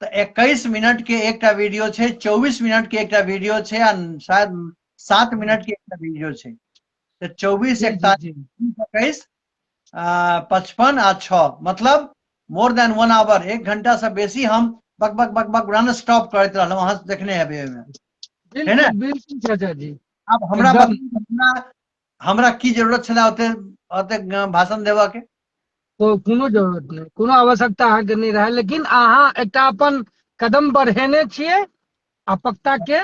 तो 21 मिनट के एक वीडियो छे, 24 मिनट के एक वीडियो छे, आ शायद 7 मिनट के एक वीडियो छे। तो 24, जी 41, जी 21, 55 आ 6, मतलब मोर देन 1 आवर, 1 घंटा से बेसी हम बक बक बक बक रन स्टॉप करते रहलहुँ। अहाँ देखने हेबै ओहिमे, है ना? बिल्कुल बिल्कुल चाचा जी अब हमरा एकदम। बताउ, हमरा की जरूरत छले ओते ओते भाषण देबऽ के? तो कोनो जरूरत नहीं, कोनो आवश्यकता अहाँ के नहीं रहे, लेकिन अहाँ एकटा अपन कदम बढ़ेने छियै अपकता के।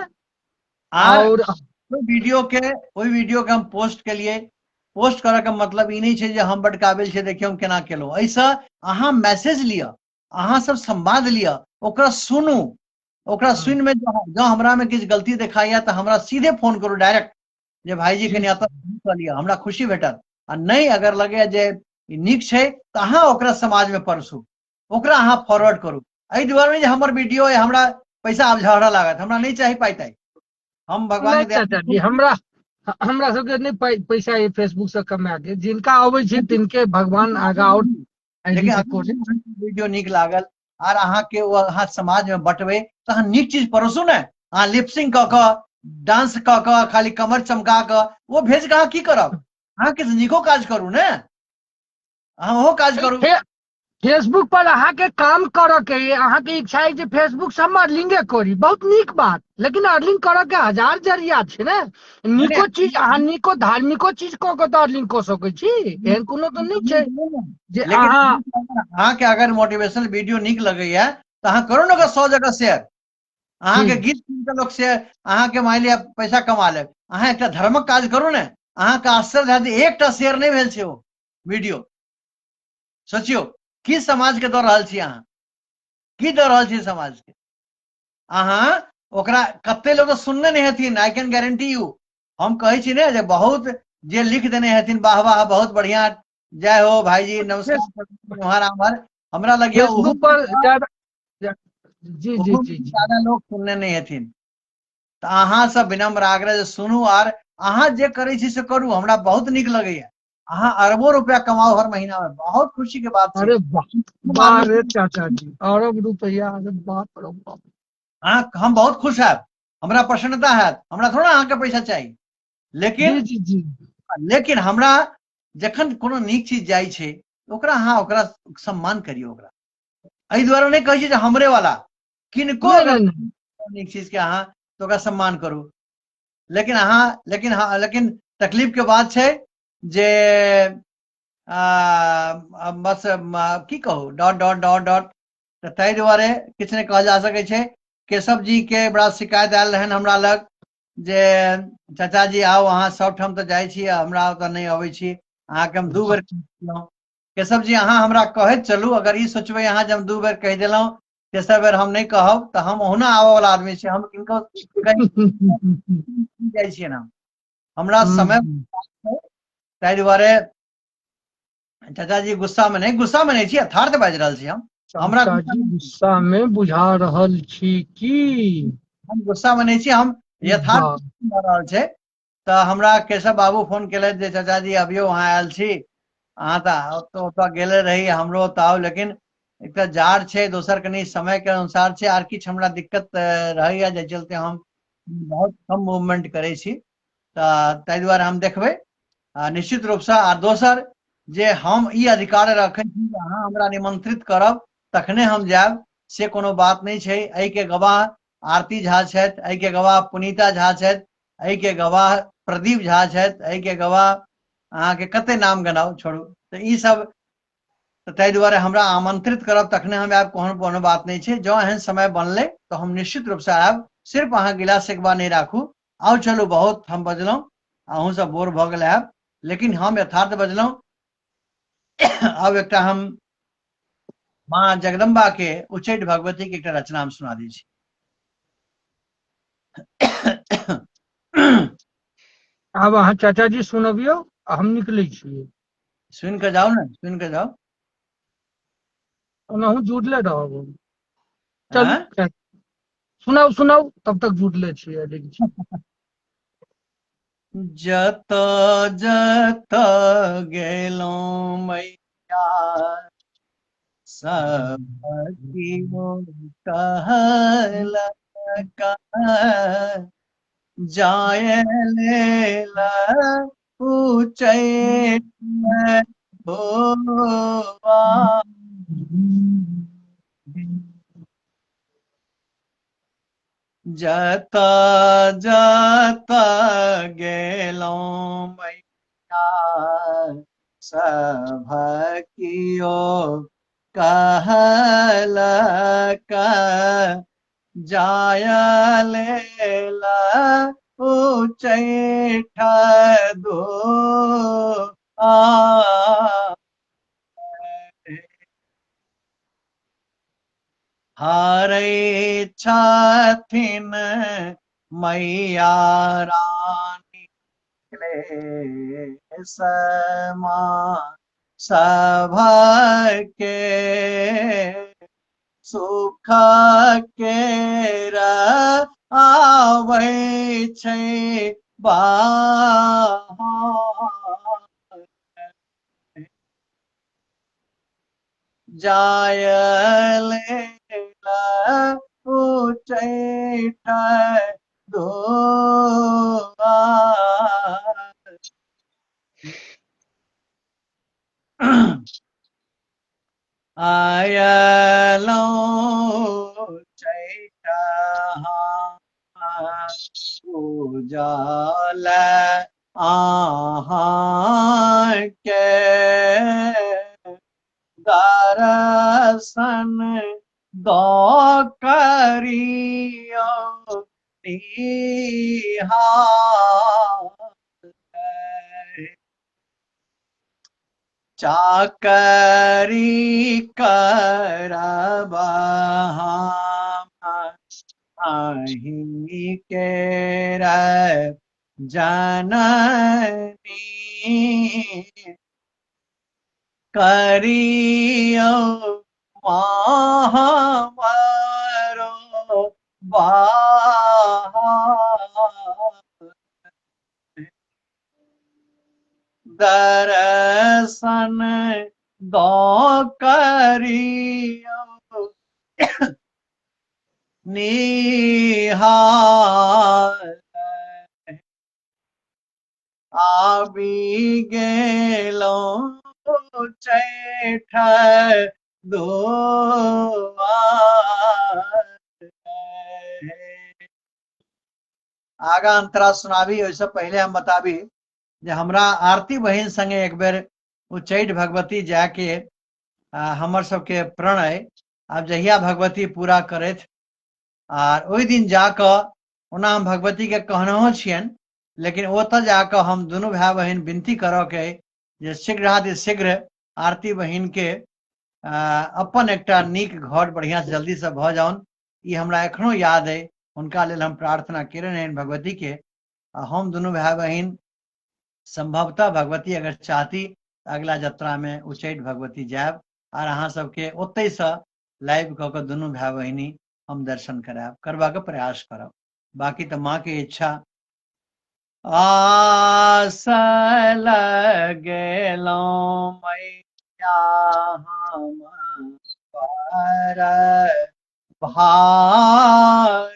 आर और ओहि वीडियो के हम पोस्ट के लिए, पोस्ट करे के मतलब ई नहीं छै जे हम बड काबिल छै, देखियो हम केना केलहुँ। ऐसा अहाँ मैसेज लिया, अहाँ सब संवाद लिया, ओकरा सुनू, ओकरा सुन में जो हमरा में किछु गलती देखाइया तो हमरा सीधे फोन करू डायरेक्ट, जे भाईजी जी कनी एतऽ कऽ लिअ, हमरा खुशी भेटत। आ नहीं अगर लगे जे ई नीक छै तो अहाँ ओकरा समाज में परसू, ओकरा अहाँ फॉरवर्ड करू। एहि दुआरे नहीं जे हमर वीडियो है हमरा पैसा आब झगड़ा लागत, हमरा नहीं चाही पाई ताई। हम भगवान नहीं के दया चाचा जी, हमरा सबके नहीं पैसा ये फेसबुक से कमा के, जिनका अबै छै तिनके भगवान आगा और आईडी लेकिन से अगर कोटे। वीडियो नीक लागल आर अहाँ के वो अहाँ समाज में बटबे तो अहाँ नीक चीज परोसू ने। अहाँ लिपसिंग क के, डांस क के, खाली कमर चमका के वो भेज के अहाँ की करब? अहाँ किछु नीको काज करू ने, अहाँ ओहो काज करू। फेसबुक पर अहाँ के काम करऽ के ये, अहाँ के इच्छा है जे फेसबुक से हम अर्निंगे करी, बहुत नीक बात, लेकिन अर्निंग करऽ के हजार जरिया छै ने। नीको चीज अहाँ नीको धार्मिको चीज कऽ के तो अर्निंग कऽ सकै छी, एहन कोनो तो नहीं छै जे लेकिन अहाँ। अहाँ के अगर मोटिवेशनल वीडियो नीक लगैया तो अहाँ करू ने 100 जगह शेयर। अहाँ के गीत सुन के लोग शेयर, अहाँ के मान लिया पैसा कमा लेब, अहाँ एकटा धर्मक काज करू ने, अहाँ के आश्चर्य हैत एकटा शेयर नहीं भेल छै ओ वीडियो। सोचियो की समाज के दऽ रहल छी अहाँ, की दऽ रहल छी समाज के अहाँ? ओकरा कते लोग सुनने नहीं हेथिन, आई कैन गारंटी यू। हम कहै छी ने जे बहुत जे लिख देने हेथिन वाह वाह बहुत बढ़िया, जय हो भाईजी, नमस्कार, आभार, हमरा लगिया फेसबुक पर ज्यादा जी जी जी जी ज्यादा लोग सुनने नहीं हेथिन। तो अहाँ सब विनम्र आग्रह सुनू, और अहाँ जे करे छी से करू, हमरा बहुत नीक लगैया। अहाँ अरबों रुपया कमाओ हर महीना में, बहुत खुशी के बात छै। अरे वाह रे चाचा जी, अरब रुपया, अरे बाप रे बाप। हम बहुत खुश है, हमरा प्रसन्नता है, हमरा थोड़ा अहाँ के पैसा चाहिए, जी जी जी लेकिन हमरा जखन कोनो नीक चीज जाइ छै ओकरा अहाँ ओकरा सम्मान करियो। ओकरा एहि दुआरे नहीं कहै छी जे हमरे वाला किनको नहीं अगर नहीं नीक चीज के अहाँ तो ओकरा सम्मान करू। लेकिन तकलीफ के बात छै जे बस की कहू, डॉट डॉट डॉट डॉट। तो ताहि दुआरे किछु नहीं कहल जा सकै छै। केशव जी के बड़ा शिकायत आयल रहन हमरा लग जे चाचा जी आओ अहाँ सब ठाम तो जाइ छी, हमरा ओतऽ नहीं अबै छी, अहाँ के हम 2 बेर कहलहुँ। केशव जी अहाँ हमरा कहैत चलू, अगर ई सोचबै अहाँ जे हम 2 बेर कहि देलहुँ, तेसर बेर हम नहीं कहब तो हम ओहुना आबऽ वाला आदमी छी, हम किनको जाइ छियै ना, हमरा समय। ताहि दुआरे चाचा जी गुस्सा में नहीं छी, यथार्थ बाजि रहल छी हम। हमरा गुस्सा में बुझा रहल छी की? हम गुस्सा में नहीं छी, हम यथार्थ भऽ रहल छै। तो हमरा केशव बाबू फोन केलथि जे चाचा जी अभियो वहाँ आयल छी, अहाँ तो ओतऽ गेले रही, हमरो ओतऽ आउ, लेकिन एक तऽ जाड़ छै, दोसर कनी समय के अनुसार छै, आर किछु हमरा दिक्कत रहैया जे चलते हम बहुत कम मूवमेंट करै छी। ताहि दुआरे हम देखबै निश्चित रूप से। आ दोसर जे हम ई अधिकार रखै छी जे अहाँ हमरा निमंत्रित करब तखने हम जायब, से कोनो बात नहीं छै। एहि के गवाह आरती झा छथि, एहि के गवाह पुनीता झा छथि, एहि के गवाह प्रदीप झा छथि, एहि के गवाह अहाँ के कते नाम गनाउ, छोड़ू। तो ई सब ताहि दुआरे हमरा आमंत्रित करब तखने हम आयब, कोनो बात नहीं छै। जो एहन समय बनले तो हम निश्चित रूप से आयब, सिर्फ अहाँ गिला शिकवा नहीं राखू। आउ चलू, बहुत हम बजलहुँ, अहूँ सब बोर भऽ गेल हैब, लेकिन हम यथार्थ बजलहुँ। अब एकटा हम माँ जगदम्बा के उच्चैठ भगवती के एकटा रचना हम सुना दै छी। अब अहाँ चाचा जी सुनबियो। हम निकले छियै। सुन के जाओ ना, सुन के जाओ। ओनाहू जुड़ले रहब हम। चलू हाँ? खैर, सुनाउ सुनाउ, तब तक जुड़ले छियै देखै छी। जत जत गेलौं मैया सब कियो कहलक, जाय लेला उच्चैठ में धोबा। जत जत गेलौं मैया सभ कियो कहलक, जाय लेला उच्चैठ धो हरै छथिन मैया रानी समा सभके सुख केर आबै छै बाहर। जाय लेला उच्चैठ दुआर। आयलौं चैठ पूजल अहाँके दर्शन दऽ करियौ निहार। चाकरी करब हम अहीं केर जननी, करियौ माँ हमरो बाहर। दर्शन दऽ करियौ निहार। आबि गेलौं चैठ दुआर। आगा अंतरा सुनाबी, ओहिसँ पहले हम बताबी जे हमरा आरती बहिन संगे एक बेर उच्चैठ भगवती जाके हमर सबके प्रण अइ। आब जहिया भगवती पूरा करथि, आर ओहि दिन जाकऽ ओना हम भगवती के कहनहो छियनि, लेकिन ओतऽ जाकऽ हम दुनू भाई बहिन विनती करऽ के अइ जे शीघ्र आरती बहिन के अपन एकटा नीक घर बढ़िया से जल्दी से भऽ जाउन। ई हमरा एखनो याद अइ, हुनका लेल हम प्रार्थना केने रहियनि भगवती के। हम दुनू भाई बहिन संभवतः भगवती अगर चाहती तऽ अगला यात्रा में उच्चैठ भगवती जायब, आर अहाँ सबके ओतै सँ लाइव कऽ कऽ दुनू भाई बहिनी हम दर्शन करायब, करबाके प्रयास करब। बाकी तऽ माँ के इच्छा। आस लगेलौं मैया हम पर भारी,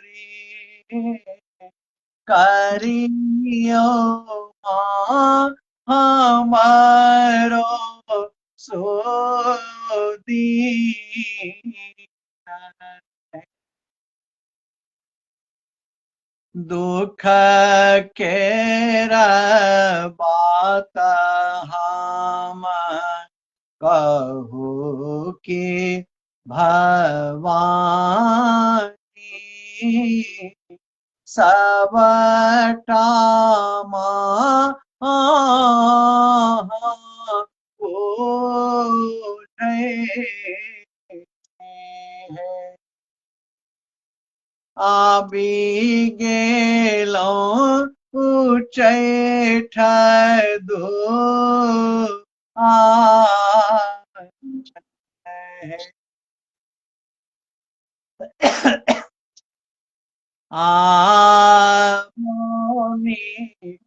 करियौ माँ हमरो सुदीन। दुख केर बात हम कहू कि भवानी, सबटा माँ आबि गेलौं उचैठ दो मोनी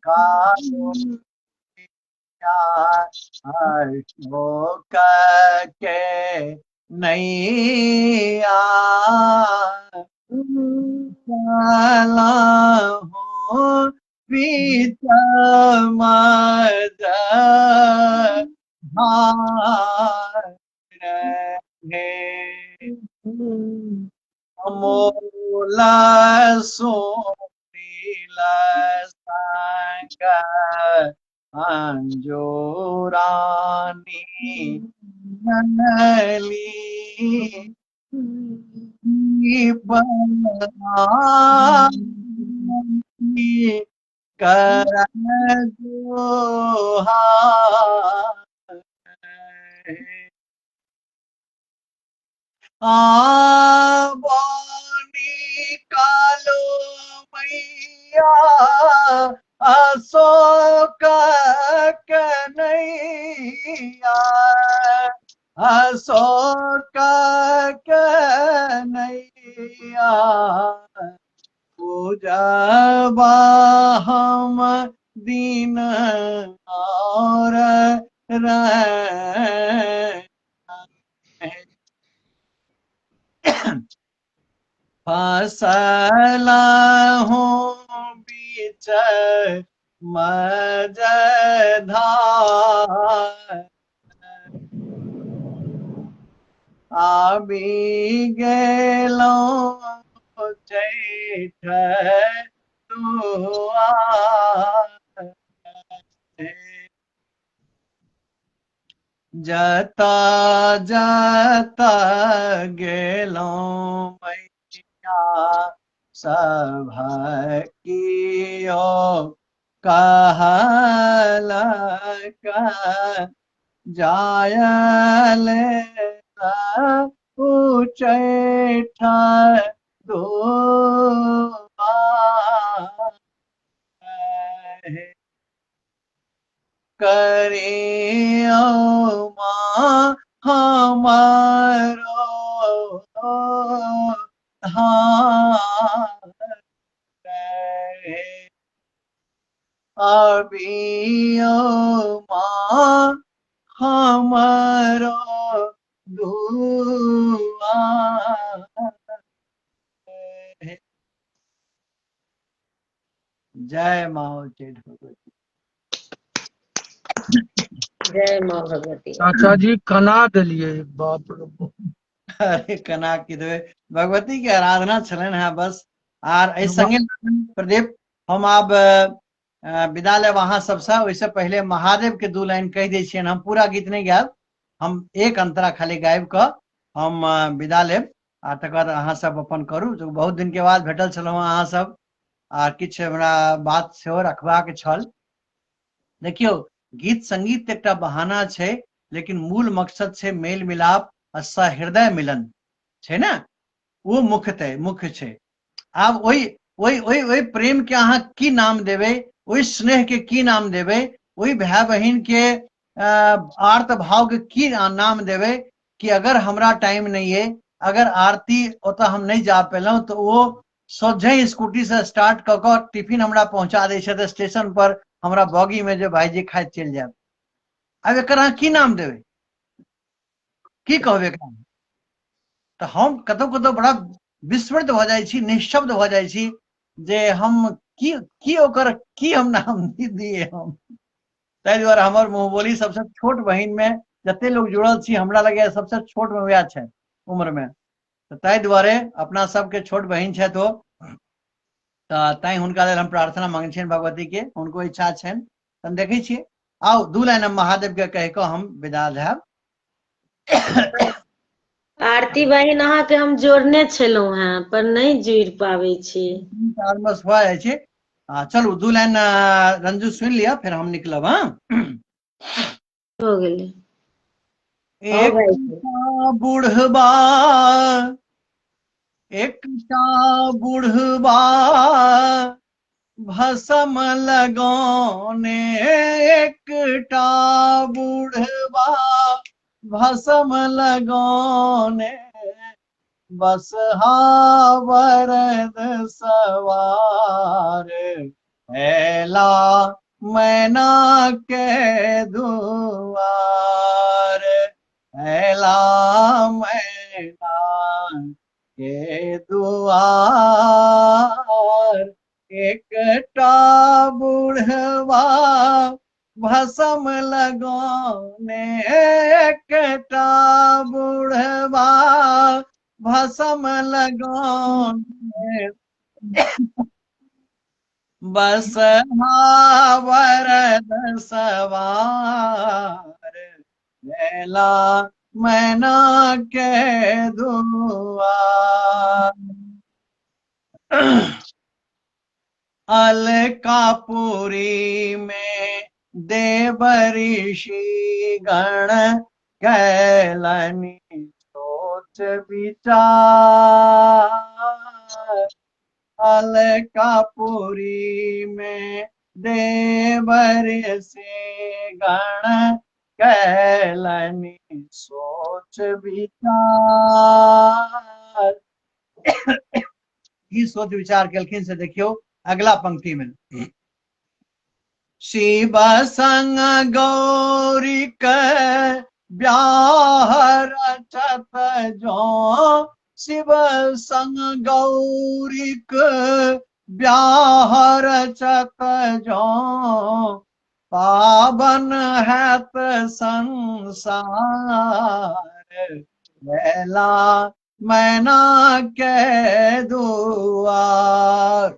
कालो अशोक के नैया चला हो बीच मद रहे अमोल सुनील संग अंजोरानी नली कर बोनी कालो मैया अशोक कन्हैया अशोक कन्हैया पूजबा हम दीन और फसल हूँ बीच मझधार आबि गेलौं चैठ दुआर जता जता गेलौं मैया सभ कियो कहलक जायल उचैठ दुआर करियो माँ हमारो अबियो माँ हमारो दुआर जय माँ उच्चैठ भगवती। जय माँ भगवती। चाचा जी कना दिलिए बाप रे बाप। अरे कना की देवे भगवती के आराधना छलन है बस। आर एहि संगे प्रदीप हम आब विदा लेब अहाँ सबसे। ओहिसे पहले महादेव के 2 लाइन कहि दै छियनि। हम पूरा गीत नहीं गायब, हम एक अंतरा खाली गाबि कऽ हम विदा लेब आ तकर बाद अहाँ सब अपन करू। जो बहुत दिन के बाद भेटल छलहुँ अहाँ सब आ किछु हमरा बात सेहो रखबाक छल। देखियौ गीत संगीत एकटा बहाना छै, लेकिन मूल मकसद छै मेल मिलाप आ सहृदय मिलन छै ने, वो मुख्य छै। आब ओहि प्रेम के अहाँ की नाम देबै, ओहि स्नेह के की नाम देबै, ओहि भाई बहिन के आर्त भाव के की नाम देबै कि अगर हमरा टाइम नहीं है, अगर आरती ओतऽ हम नहीं जा पेलहुँ तो वो सोझे स्कूटी से स्टार्ट कऽ कऽ टिफिन हमरा पहुंचा दै छथि स्टेशन पर, हमरा बॉगी में जे भाईजी खाइत चलि जायब। आब एकर अहाँ की नाम देबै, की कहबै एकरा? तऽ हम कतौ कतौ बड़ा विस्मृत भऽ जाइ छी, निःशब्द भऽ जाइ छी जे हम की ओकर की हम नाम दिए। हम ताहि दुआरे हमर मुँहबोली सबसे छोट बहिन में जते लोग जुड़ल छी हमरा लगे सबसे छोट में वएह छै उम्र में। तऽ ताहि दुआरे अपना सबके छोट बहिन छथि ओ, तऽ तैं हुनका लेल हम प्रार्थना मांगै छियनि भगवती के, हुनको इच्छा छनि। हम देखै छियै आउ 2 लाइन हम महादेव के कहि कऽ हम विदा लेब। आरती बहिन अहाँ के हम जोड़ने छलहुँ हैं पर नहीं जुड़ि पाबै छी। बस भऽ जाइ छै। चलू 2 लाइन रंजू सुनि लिअ फिर हम निकलब। हाँ हो गेलै। एक बुढ़बा एकटा बुढ़बा भसम लगौने एकटा बूढ़वा भसम लगौने बस वरद सवार ऐला मैना के दुआर ऐला मैना के दुआर एकटा बूढ़वा भसम लगौने एकटा बूढ़वा भसम लगौने बस वरद सवार ऐला मैना के दुआर अलकापुरी में देव ऋषि गण कैलनी सोच विचार अलकापुरी में देव ऋषि गण कैलनी सोच विचार ही सोच विचार केलखिन से देखियो अगला पंक्ति में शिव संग गौरी के ब्याह रचत जो शिव संग गौरी के ब्याह रचत जो पावन हैत संसार ऐला मैना के दुआर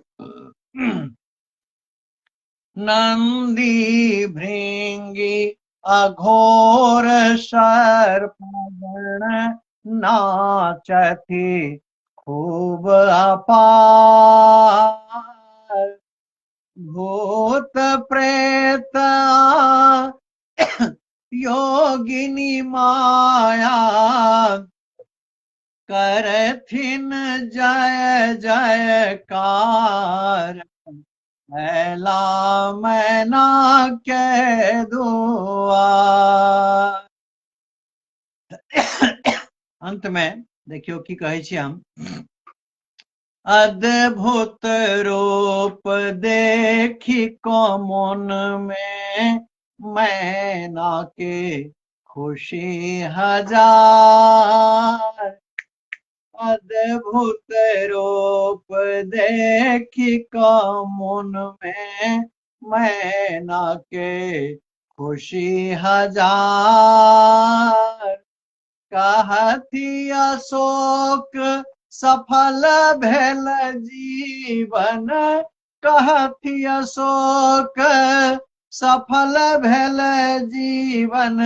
नंदी भृंगी अघोर सर्पगण नाचती खूब अपार भूत प्रेत योगिनी माया करथिन जय जयकार ऐला मैना के दुआर अंत में देखियो की कहे छी हम अद्भुत रूप देखी को मन में मैना के खुशी हजार अद्भुत रूप देखी को मन में मैना के खुशी हजार कहती अशोक सफल भेल जीवन कहती अशोक सफल भेल जीवन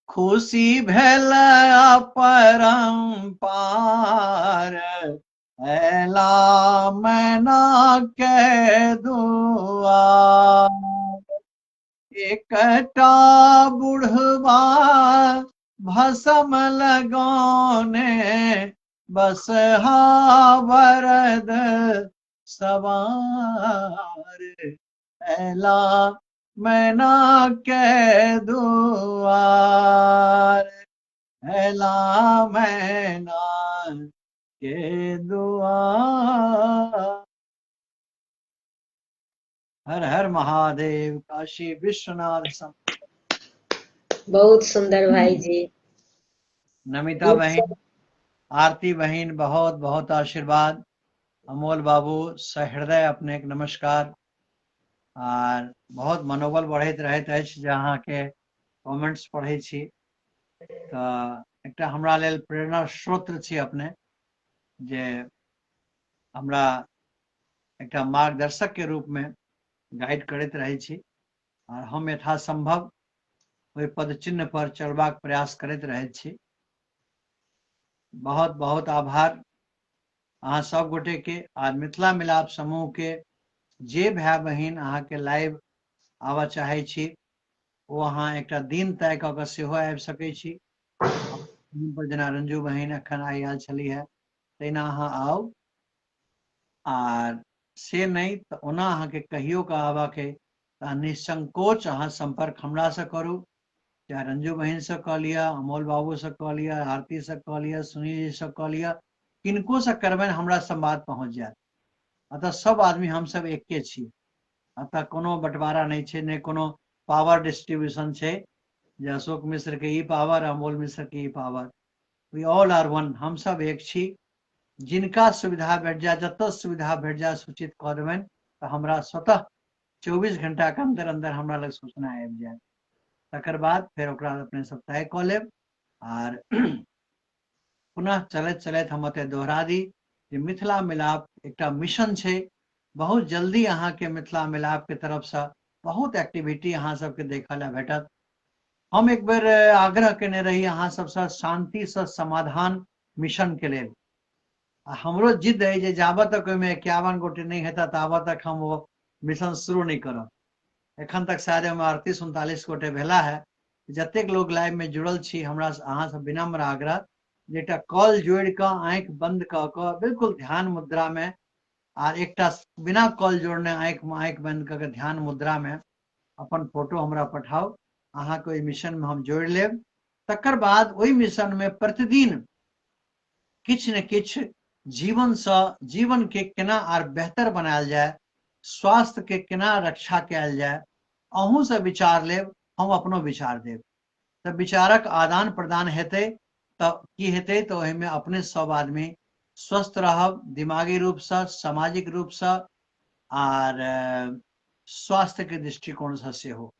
खुशी भेल अपरंपार ऐला मैना के दुआर एकटा बुढ़वा भसम लगौने बस वरद सवार ऐला मैना के दुआर ऐला मैना के दुआर। हर हर महादेव काशी विश्वनाथ बहुत सुंदर भाई जी। नमिता बहन आरती बहन बहुत बहुत आशीर्वाद अमोल बाबू सहृदय अपने के नमस्कार और बहुत मनोबल बढ़ैत रहैत अछि जहाँ के कमेंट्स पढ़ै छी तऽ एकटा हमरा लेल प्रेरणा स्रोत छी अपने जे हमरा एकटा मार्गदर्शक के रूप में गाइड करैत रहै छी और हम यथासंभव ओहि पद चिन्ह पर चलबाक प्रयास करैत रहैत छी। बहुत बहुत आभार अहाँ सब गोटे के और मिथिला मिलाप समूह के जे भाई बहिन अहाँ के लाइव आवा चाहे छी वो अहाँ एकटा दिन तय क के सेहो आबि सकै छी पर जेना रंजू बहिन अखन आयल छली है तहिना अहाँ आउ आर से नहीं तो ओना अहाँ के कहियो का आवा के निसंकोच अहाँ संपर्क हमरा से करू, चाहे रंजू बहन से कह लिया, अमोल बाबू से कह लिया, आरती से कह लिया, सुनील जी से कह लिया, किनको से करबनि हमरा संवाद पहुंच जायत। अतः सब आदमी हम सब एके छी, अतः कोनो बंटवारा नहीं छै, ने कोनो पावर डिस्ट्रीब्यूशन छै जे अशोक मिश्र के ई पावर, अमोल मिश्र के E power. We all are one, हम सब एक छी। जिनका सुविधा भेट जाए, जतऽ सुविधा भेट जाए सूचित कऽ देबनि, तऽ हमरा स्वतः 24 घंटा के अंदर अंदर हमरा लग सूचना आबि जायत। तकर बाद फेर ओकरा अपने सब तय कऽ लेब। आर पुनः चलैत चलैत हम ओतय दोहरा दी जे मिथिला मिलाप एकटा मिशन छै। बहुत जल्दी अहाँ के मिथिला मिलाप के तरफ से बहुत एक्टिविटी अहाँ सबके देखऽ लए भेटत। हम एक बेर आग्रह केने रही अहाँ सबसँ शांति से समाधान मिशन के लेल, आ हमरो जिद है जे जाबत तक ओहिमे 51 गोटे नहीं हेता ताबत तक हम वो मिशन शुरू नहीं करब। एखन तक शायद ओहिमे 38-39 गोटे भेला है। जतेक लोग लाइव में जुड़ल छी, हमरा अहाँ सब विनम्र आग्रह जे एकटा कॉल जोड़ि कऽ आंखि बंद कऽ कऽ बिल्कुल ध्यान मुद्रा में, आर एकटा बिना कॉल जोड़ने आंखि बंद कऽ के ध्यान मुद्रा में अपन फोटो हमरा पठाउ, अहाँ के ओहि मिशन में हम जोड़ि लेब। तकर बाद ओहि मिशन में प्रतिदिन किछ ने किछ जीवन के केना आर बेहतर बनायल जाए, स्वास्थ्य के केना रक्षा कयल जाए, अहूँ से विचार लेब, हम अपनो विचार देब। तऽ विचारक आदान प्रदान हेतै तऽ की हेतै, तऽ ओहिमे अपने सब आदमी स्वस्थ रहब, दिमागी रूप से, सामाजिक रूप से, आर स्वास्थ्य के दृष्टिकोण से सेहो।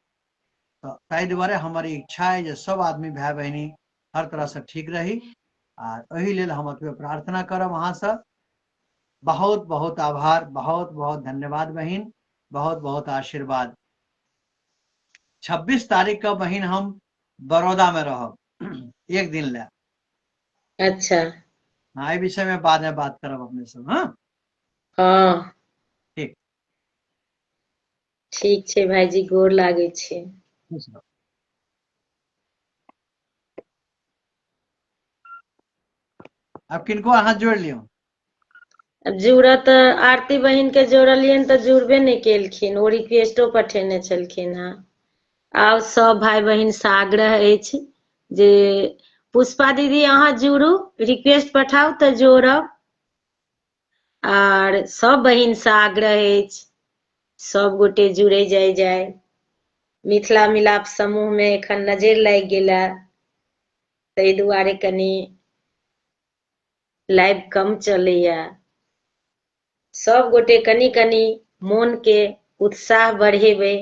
तऽ ताहि दुआरे हमर इच्छा है जे सब आदमी भाई बहिनी हर तरह से ठीक रही, आर एहि लेल हम एतबे प्रार्थना करब अहाँ से। बहुत बहुत आभार, बहुत बहुत धन्यवाद बहिन, बहुत बहुत आशीर्वाद। 26 तारीख का बहिन हम बड़ौदा में रहब एक दिन ले। अच्छा। हाँ, एहि विषय में बाद में बात करब अपने सब। हाँ हाँ ठीक। ठीक छै भाईजी, गोर लागै छी। खुश रहू। अब किनको अहाँ जोड़ लियो। अब जुड़त आरती बहिन के जोड़लियनि तऽ जुड़बे नहि केलखिन, ओ रिक्वेस्टो पठेने छलखिन हेँ। आब सब भाई बहिन से आग्रह अछि जे पुष्पा दीदी अहाँ जुड़ू, रिक्वेस्ट पठाउ तऽ जोड़ब। आर सब बहिन से आग्रह अछि सब गोटे जुड़े जाय। मिथिला मिलाप समूह में एखन नजरि लागि गेला, ताहि दुआरे कनि लाइव कम चलैया। सब गोटे कनि कनि मोन के उत्साह बढ़ेबै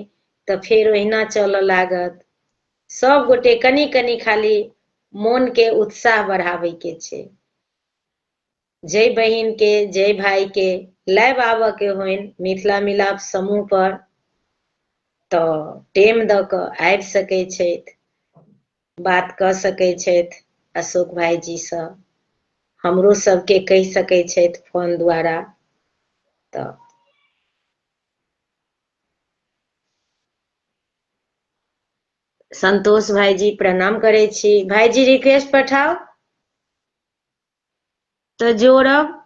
तऽ फेर ओहिना चलऽ लागत। सब गोटे कनि कनि खाली मोन के उत्साह बढ़ाबै के छै। जय बहिन के, जय भाई के लाइव आबऽ के होइन मिथिला मिलाप समूह पर तऽ टेम दऽ कऽ आबि सकै छथि, बात कऽ सकै छथि अशोक भाईजी सँ, हमरो सबके कहि सकै छथि फोन द्वारा। तऽ संतोष भाईजी प्रणाम करै छी। भाईजी रिक्वेस्ट पठाउ तऽ जोड़ब।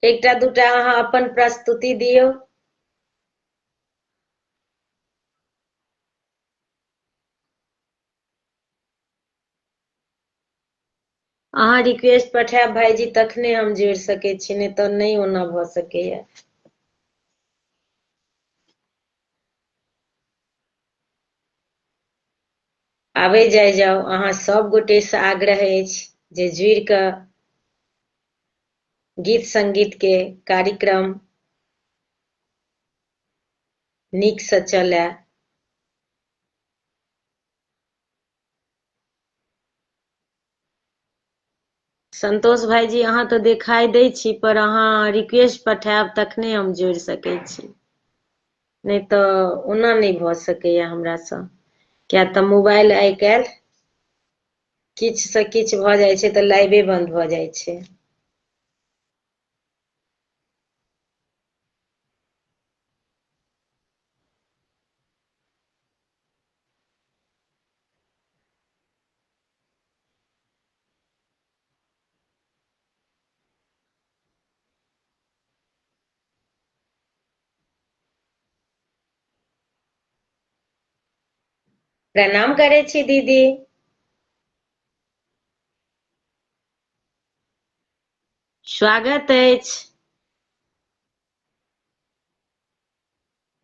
एकटा दूटा अहाँ अपन प्रस्तुति दियौ। अहाँ रिक्वेस्ट पठायब भाईजी तखने हम जोड़ि सकै छी, नहि तऽ नहि ओना भऽ सकैया। आबै जाउ, अहाँ सब गोटे से आग्रह अछि जे जुड़ि कऽ गीत संगीत के कार्यक्रम नीक से चलए। संतोष भाईजी अहाँ तऽ देखाई दै छी, पर अहाँ रिक्वेस्ट पठायब तखने हम जोड़ि सकै छी, नहि तऽ ओना नहि भऽ सकैया हमरा सँ। किया तऽ मोबाइल आइ काल्हि किछु से किछु भऽ जाइ छै तऽ लाइवे बंद भऽ जाइ छै। प्रणाम करे छी दीदी। स्वागत अछि।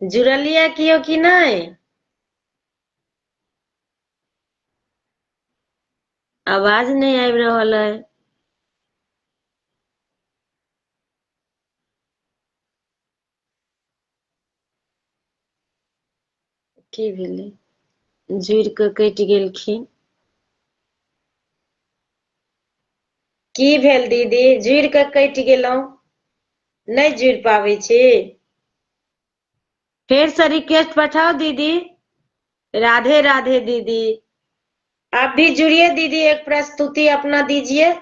जुड़लियै कियो कि नहि? आवाज नहीं आबि रहल है। की भेलै? जुड़ि कऽ कटि गेलखिन। की भेल दीदी? जुड़ि कऽ कटि गेलहुँ, नहीं जुड़ि पाबै छी। फिर से रिक्वेस्ट पठाओ दीदी। राधे राधे दीदी। आप भी जुड़िए दीदी, एक प्रस्तुति अपना दीजिए।